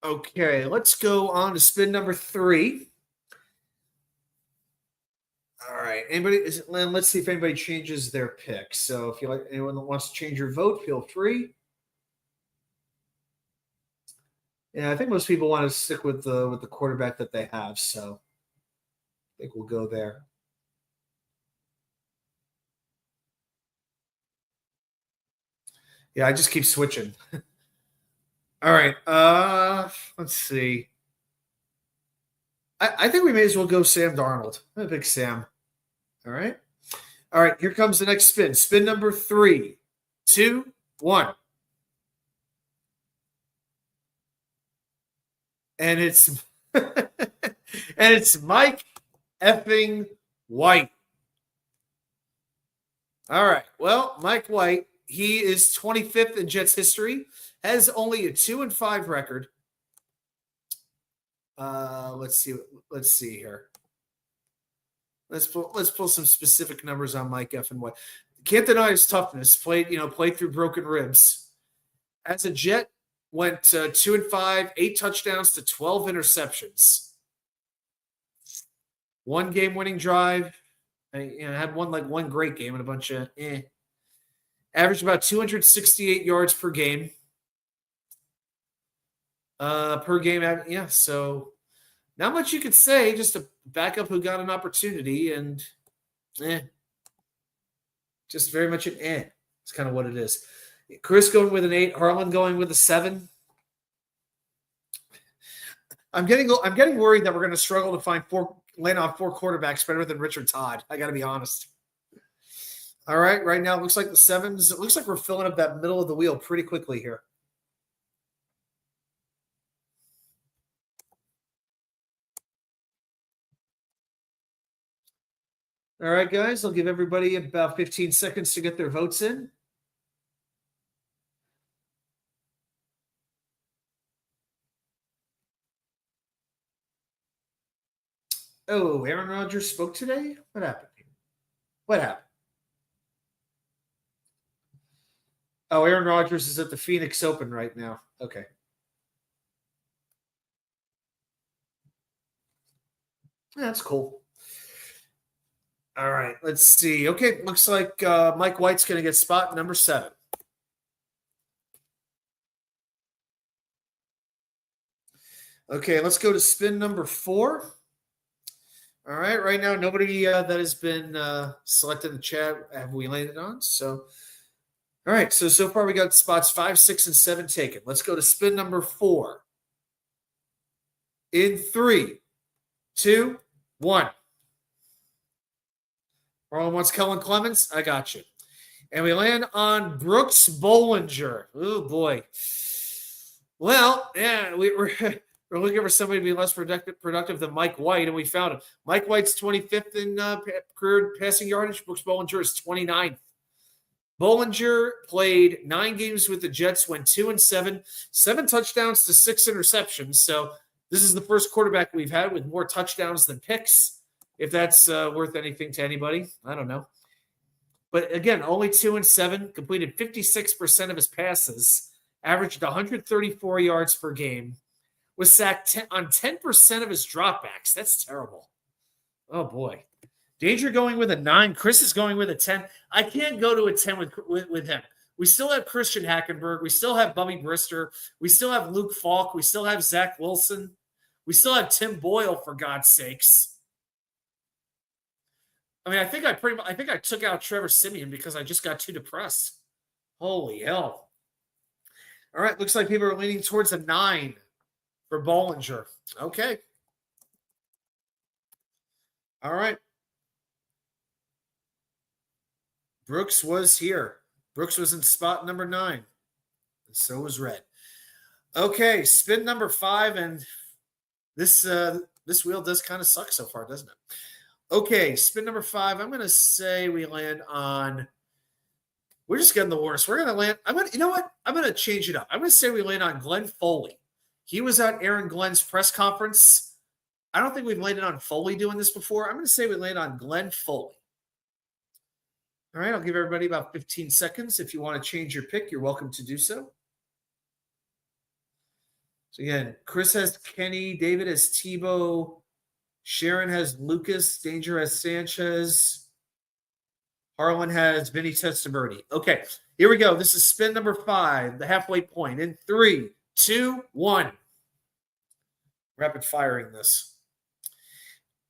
Okay, let's go on to spin number 3. All right. Let's see if anybody changes their pick. So if you like anyone that wants to change your vote, feel free. Yeah, I think most people want to stick with the quarterback that they have, so I think we'll go there. Yeah, I just keep switching. All right. Let's see. I think we may as well go Sam Darnold. I'm a big Sam. All right. All right. Here comes the next spin. Spin number 3, 2, 1. And it's Mike effing White. All right. Well, Mike White, he is 25th in Jets history, has only a 2-5 record. Let's see here. Let's pull some specific numbers on Mike effing White. Can't deny his toughness. Played through broken ribs. As a Jet, went 2-5, 8 touchdowns to 12 interceptions. 1 game-winning drive. Had one great game and a bunch of Averaged about 268 yards per game. Yeah. So not much you could say. Just a backup who got an opportunity, and just very much an It's kind of what it is. Chris going with an 8. Harlan going with a 7. I'm getting worried that we're going to struggle to land on 4 quarterbacks better than Richard Todd. I got to be honest. All right, right now it looks like the 7s. It looks like we're filling up that middle of the wheel pretty quickly here. All right, guys, I'll give everybody about 15 seconds to get their votes in. Oh, Aaron Rodgers spoke today? What happened? What happened? Oh, Aaron Rodgers is at the Phoenix Open right now. Okay. That's cool. All right, let's see. Okay, looks like Mike White's going to get spot number 7. Okay, let's go to spin number 4. All right now, nobody that has been selected in the chat have we landed on. So, all right, so far we got spots 5, 6, and 7 taken. Let's go to spin number 4. In 3, 2, 1. Marlon wants Kellen Clemens. I got you. And we land on Brooks Bollinger. Oh, boy. Well, yeah, we're looking for somebody to be less productive than Mike White, and we found him. Mike White's 25th in career passing yardage. Brooks Bollinger is 29th. Bollinger played 9 games with the Jets, went 2-7, 7 touchdowns to 6 interceptions. So this is the first quarterback we've had with more touchdowns than picks. If that's worth anything to anybody, I don't know. But again, only 2-7, completed 56% of his passes, averaged 134 yards per game, was sacked on 10% of his dropbacks. That's terrible. Oh, boy. Danger going with a 9. Chris is going with a 10. I can't go to a 10 with him. We still have Christian Hackenberg. We still have Bubby Brister. We still have Luke Falk. We still have Zach Wilson. We still have Tim Boyle, for God's sakes. I mean, I think I took out Trevor Siemian because I just got too depressed. Holy hell. All right, looks like people are leaning towards a 9 for Bollinger. Okay. All right. Brooks was here. Brooks was in spot number 9. And so was Red. Okay, spin number 5, and this wheel does kind of suck so far, doesn't it? Okay, spin number 5. I'm going to say we land on. We're just getting the worst. We're going to land. You know what? I'm going to change it up. I'm going to say we land on Glenn Foley. He was at Aaron Glenn's press conference. I don't think we've landed on Foley doing this before. I'm going to say we land on Glenn Foley. All right, I'll give everybody about 15 seconds. If you want to change your pick, you're welcome to do so. So again, Chris has Kenny, David has Tebow, Sharon has Lucas, Danger has Sanchez, Harlan has Vinny Testaverde. Okay, here we go. This is spin number 5, the halfway point. In 3, 2, 1. Rapid firing this.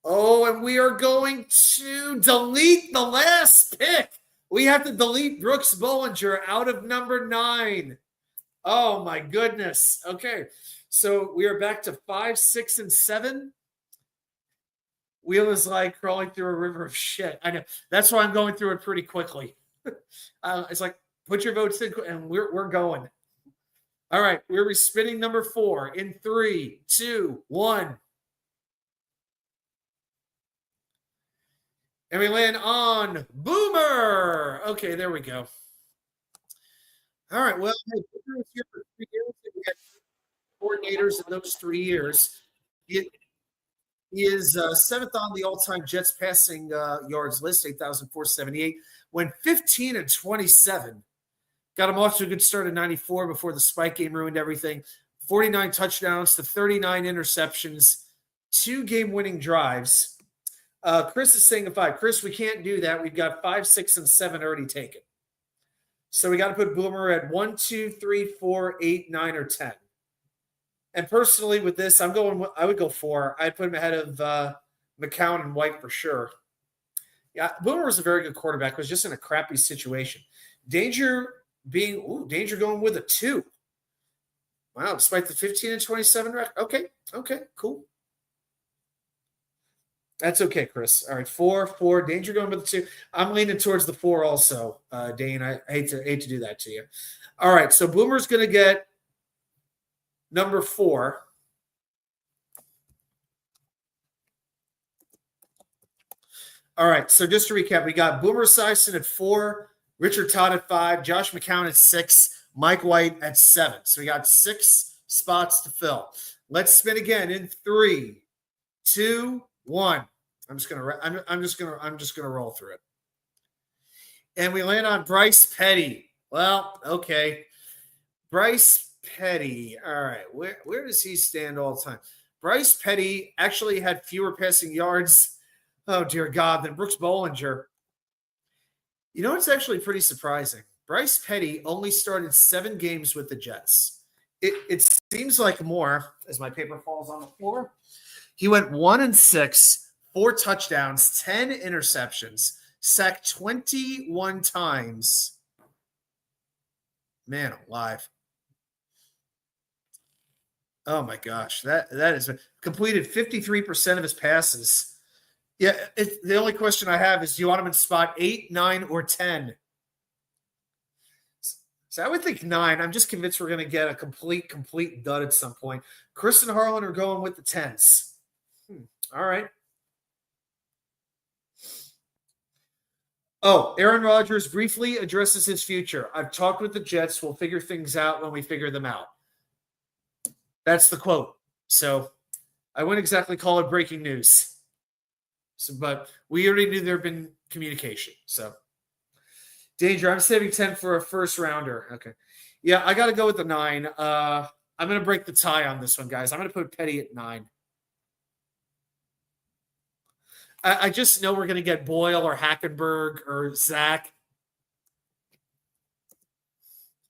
Oh, and we are going to delete the last pick. We have to delete Brooks Bollinger out of number 9. Oh, my goodness. Okay, so we are back to 5, 6, and 7. Wheel is like crawling through a river of shit. I know. That's why I'm going through it pretty quickly. It's like, put your votes in, and we're going. All right, we're spinning number 4 in 3, 2, 1. And we land on Boomer. Okay, there we go. All right, well, hey, Boomer was here for 3 years. We had coordinators in those 3 years. He is 7th on the all-time Jets passing yards list, 8,478. Went 15-27. Got him off to a good start in 94 before the spike game ruined everything. 49 touchdowns to 39 interceptions, 2 game-winning drives. Chris is saying a 5. Chris, we can't do that. We've got 5, 6, and 7 already taken. So we got to put Boomer at 1, 2, 3, 4, 8, 9, or 10. And personally, with this, I would go 4. I'd put him ahead of McCown and White for sure. Yeah, Boomer was a very good quarterback. It was just in a crappy situation. Danger going with a 2. Wow, despite the 15-27 record. Okay, cool. That's okay, Chris. All right, 4. Danger going with the 2. I'm leaning towards the 4 also, Dane. I hate to do that to you. All right, so Boomer's going to get number 4. All right, so just to recap, we got Boomer Esiason at 4, Richard Todd at 5, Josh McCown at 6, Mike White at 7. So we got 6 spots to fill. Let's spin again in 3, 2, 1. I'm just gonna roll through it. And we land on Bryce Petty. Well, okay. Bryce Petty. All right. Where does he stand all the time? Bryce Petty actually had fewer passing yards, oh dear God, than Brooks Bollinger. You know, it's actually pretty surprising. Bryce Petty only started 7 games with the Jets. It seems like more, as my paper falls on the floor. He went 1-6, 4 touchdowns, 10 interceptions, sacked 21 times. Man alive. Oh my gosh, that is completed 53% of his passes. Yeah, the only question I have is, do you want him in spot 8, 9, or 10? So I would think 9. I'm just convinced we're going to get a complete dud at some point. Chris and Harlan are going with the 10s. All right. Oh, Aaron Rodgers briefly addresses his future. I've talked with the Jets. We'll figure things out when we figure them out. That's the quote. So I wouldn't exactly call it breaking news. So, but we already knew there had been communication. So, Danger, I'm saving 10 for a first rounder. Okay. Yeah, I got to go with the 9. I'm going to break the tie on this one, guys. I'm going to put Petty at 9. I just know we're going to get Boyle or Hackenberg or Zach.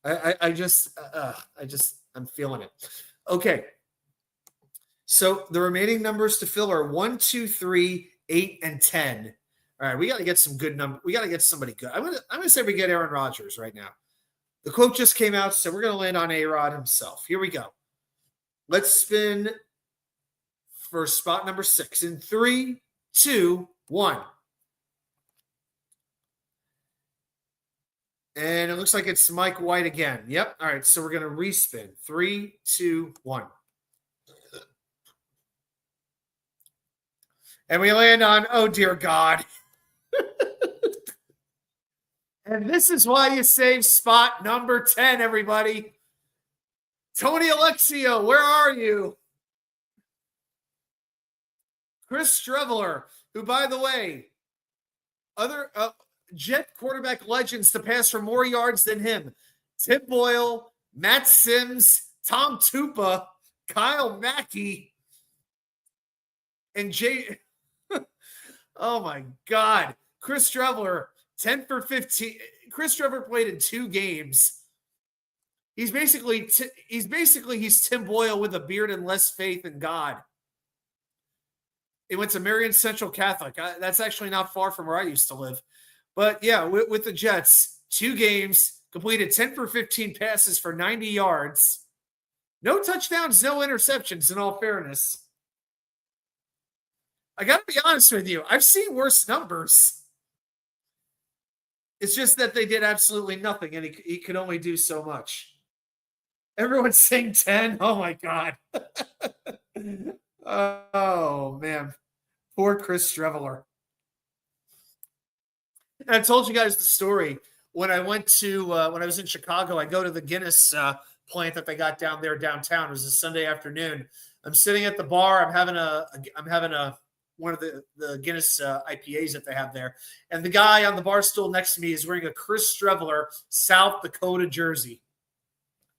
I'm feeling it. Okay. So the remaining numbers to fill are 1, 2, 3, 8, and 10. All right, we got to get some good number. We got to get somebody good. I'm gonna say we get Aaron Rodgers right now. The quote just came out, so we're gonna land on A-Rod himself. Here we go. Let's spin for spot number 6 in 3, 2, 1. And it looks like it's Mike White again. Yep. All right, so we're gonna respin. 3, 2, 1. And we land on, oh dear God. And this is why you save spot number 10, everybody. Tony Alexio, where are you? Chris Streveler, who, by the way, other Jet quarterback legends to pass for more yards than him. Tim Boyle, Matt Sims, Tom Tupa, Kyle Mackey, and Jay. Oh, my God. Chris Streveler, 10 for 15. Chris Streveler played in 2 games. He's basically Tim Boyle with a beard and less faith in God. He went to Marion Central Catholic. That's actually not far from where I used to live. But yeah, with the Jets, 2 games, completed 10 for 15 passes for 90 yards. No touchdowns, no interceptions, in all fairness. I got to be honest with you. I've seen worse numbers. It's just that they did absolutely nothing, and he could only do so much. Everyone's saying 10. Oh, my God. Oh, man. Poor Chris Streveler. And I told you guys the story. When I went to, when I was in Chicago, I go to the Guinness plant that they got down there downtown. It was a Sunday afternoon. I'm sitting at the bar. I'm having one of the Guinness IPAs that they have there. And the guy on the bar stool next to me is wearing a Chris Streveler South Dakota jersey.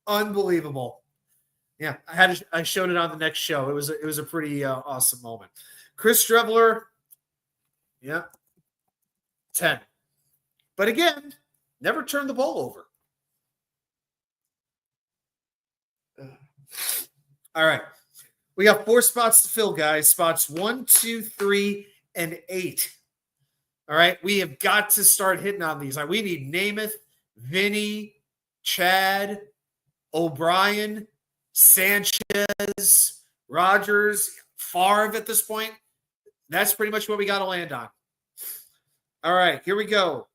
Unbelievable. Yeah, I showed it on the next show. It was a pretty awesome moment. Chris Streveler, yeah, 10. But again, never turned the ball over. All right. We got 4 spots to fill, guys. Spots 1, 2, 3, and 8. All right. We have got to start hitting on these. We need Namath, Vinny, Chad, O'Brien, Sanchez, Rodgers, Favre at this point. That's pretty much what we got to land on. All right. Here we go.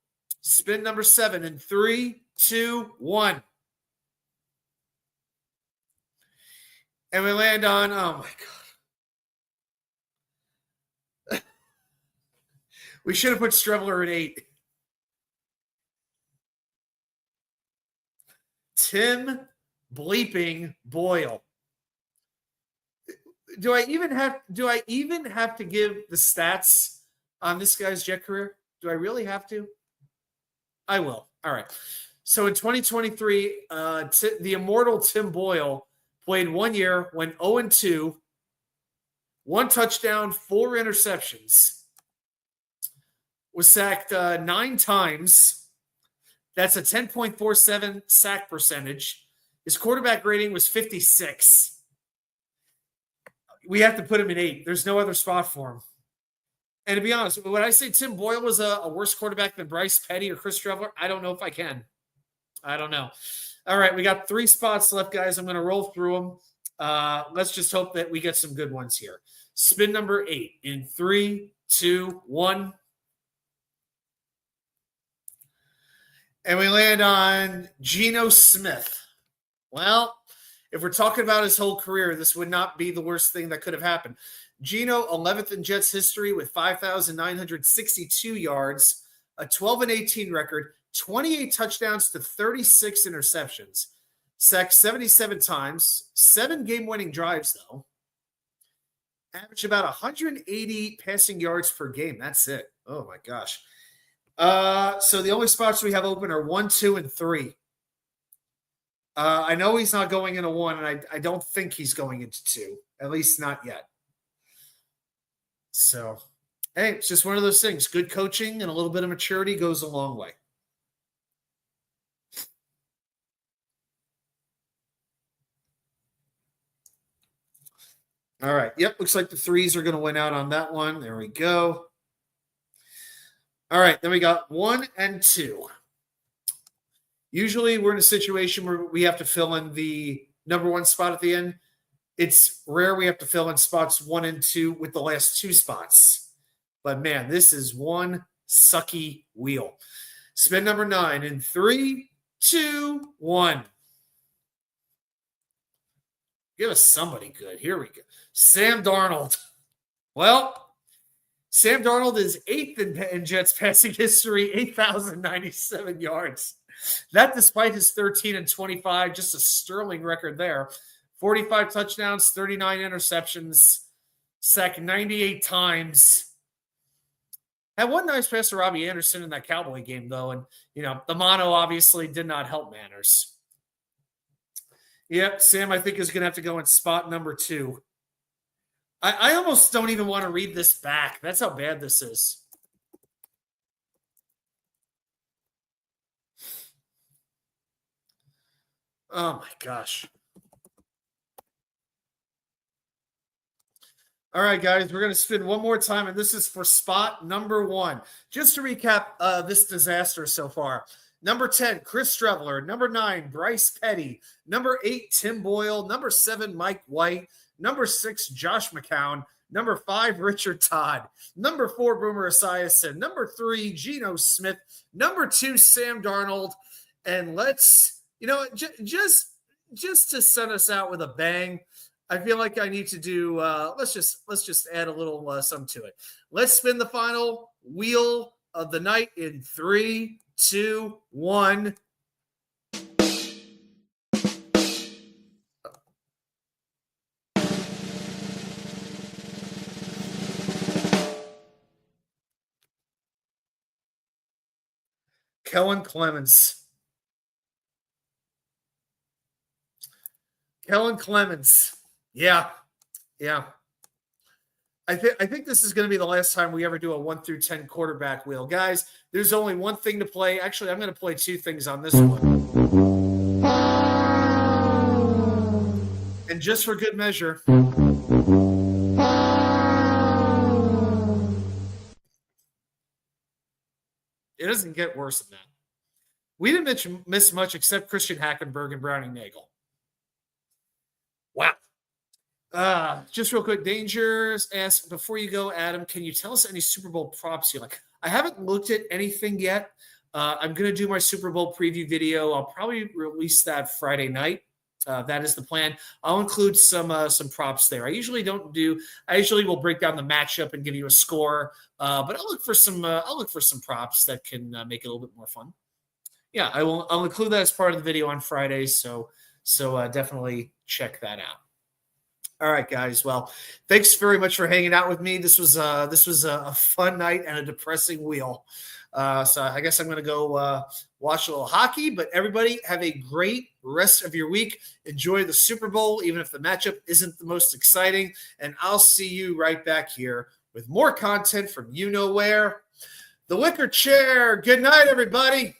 Spin number 7 in 3, 2, 1. And we land on, oh my God. We should have put Streveler at 8. Tim bleeping Boyle. Do I even have to give the stats on this guy's Jet career? Do I really have to? I will. All right. So in 2023, the immortal Tim Boyle played 1 year, went 0-2, 1 touchdown, 4 interceptions, was sacked 9 times. That's a 10.47 sack percentage. His quarterback rating was 56. We have to put him in 8. There's no other spot for him. And to be honest, when I say Tim Boyle was a worse quarterback than Bryce Petty or Chris Streveler, I don't know if I can. I don't know. All right, we got 3 spots left, guys. I'm going to roll through them. Let's just hope that we get some good ones here. Spin number 8 in 3, 2, 1. And we land on Geno Smith. Well, if we're talking about his whole career, this would not be the worst thing that could have happened. Geno, 11th in Jets history with 5,962 yards, a 12-18 record, 28 touchdowns to 36 interceptions, sacked 77 times, 7 game-winning drives, though. Averaged about 180 passing yards per game. That's it. Oh, my gosh. So the only spots we have open are 1, 2, and 3. I know he's not going into 1, and I don't think he's going into 2, at least not yet. So, hey, it's just one of those things. Good coaching and a little bit of maturity goes a long way. All right. Yep, looks like the 3s are going to win out on that one. There we go. All right, then we got 1 and 2. Usually we're in a situation where we have to fill in the number 1 spot at the end. It's rare we have to fill in spots 1 and 2 with the last 2 spots. But, man, this is one sucky wheel. Spin number 9 in 3, 2, 1. Give us somebody good. Here we go. Sam Darnold. Well, Sam Darnold is 8th in Jets passing history, 8,097 yards. That despite his 13-25, just a sterling record there. 45 touchdowns, 39 interceptions, sacked 98 times. Had one nice pass to Robbie Anderson in that Cowboy game, though, and, the mono obviously did not help manners. Yep, Sam, I think, is going to have to go in spot number 2. I almost don't even want to read this back. That's how bad this is. Oh, my gosh. All right, guys, we're going to spin one more time, and this is for spot number 1. Just to recap this disaster so far. Number 10, Chris Streveler. Number 9, Bryce Petty. Number 8, Tim Boyle. Number 7, Mike White. Number 6, Josh McCown. Number 5, Richard Todd. Number 4, Boomer Esiason. Number 3, Geno Smith. Number 2, Sam Darnold. And let's, just to send us out with a bang, I feel like I need to do. Let's just add a little something to it. Let's spin the final wheel of the night in 3, 2, 1. Kellen Clemens. Kellen Clemens. Yeah. I think this is going to be the last time we ever do a 1 through 10 quarterback wheel. Guys, there's only one thing to play. Actually, I'm going to play 2 things on this one. And just for good measure. It doesn't get worse than that. We didn't miss much except Christian Hackenberg and Browning Nagel. Wow. Just real quick, Dangers asked, before you go, Adam, can you tell us any Super Bowl props you like? I haven't looked at anything yet. I'm going to do my Super Bowl preview video. I'll probably release that Friday night. That is the plan. I'll include some props there. I usually will break down the matchup and give you a score, but I'll look for some props that can make it a little bit more fun. Yeah, I'll include that as part of the video on Friday. So definitely check that out. All right, guys. Well, thanks very much for hanging out with me. This was a fun night and a depressing wheel. So I guess I'm going to go watch a little hockey. But everybody have a great rest of your week. Enjoy the Super Bowl, even if the matchup isn't the most exciting. And I'll see you right back here with more content from you know where. The Wicker Chair. Good night, everybody.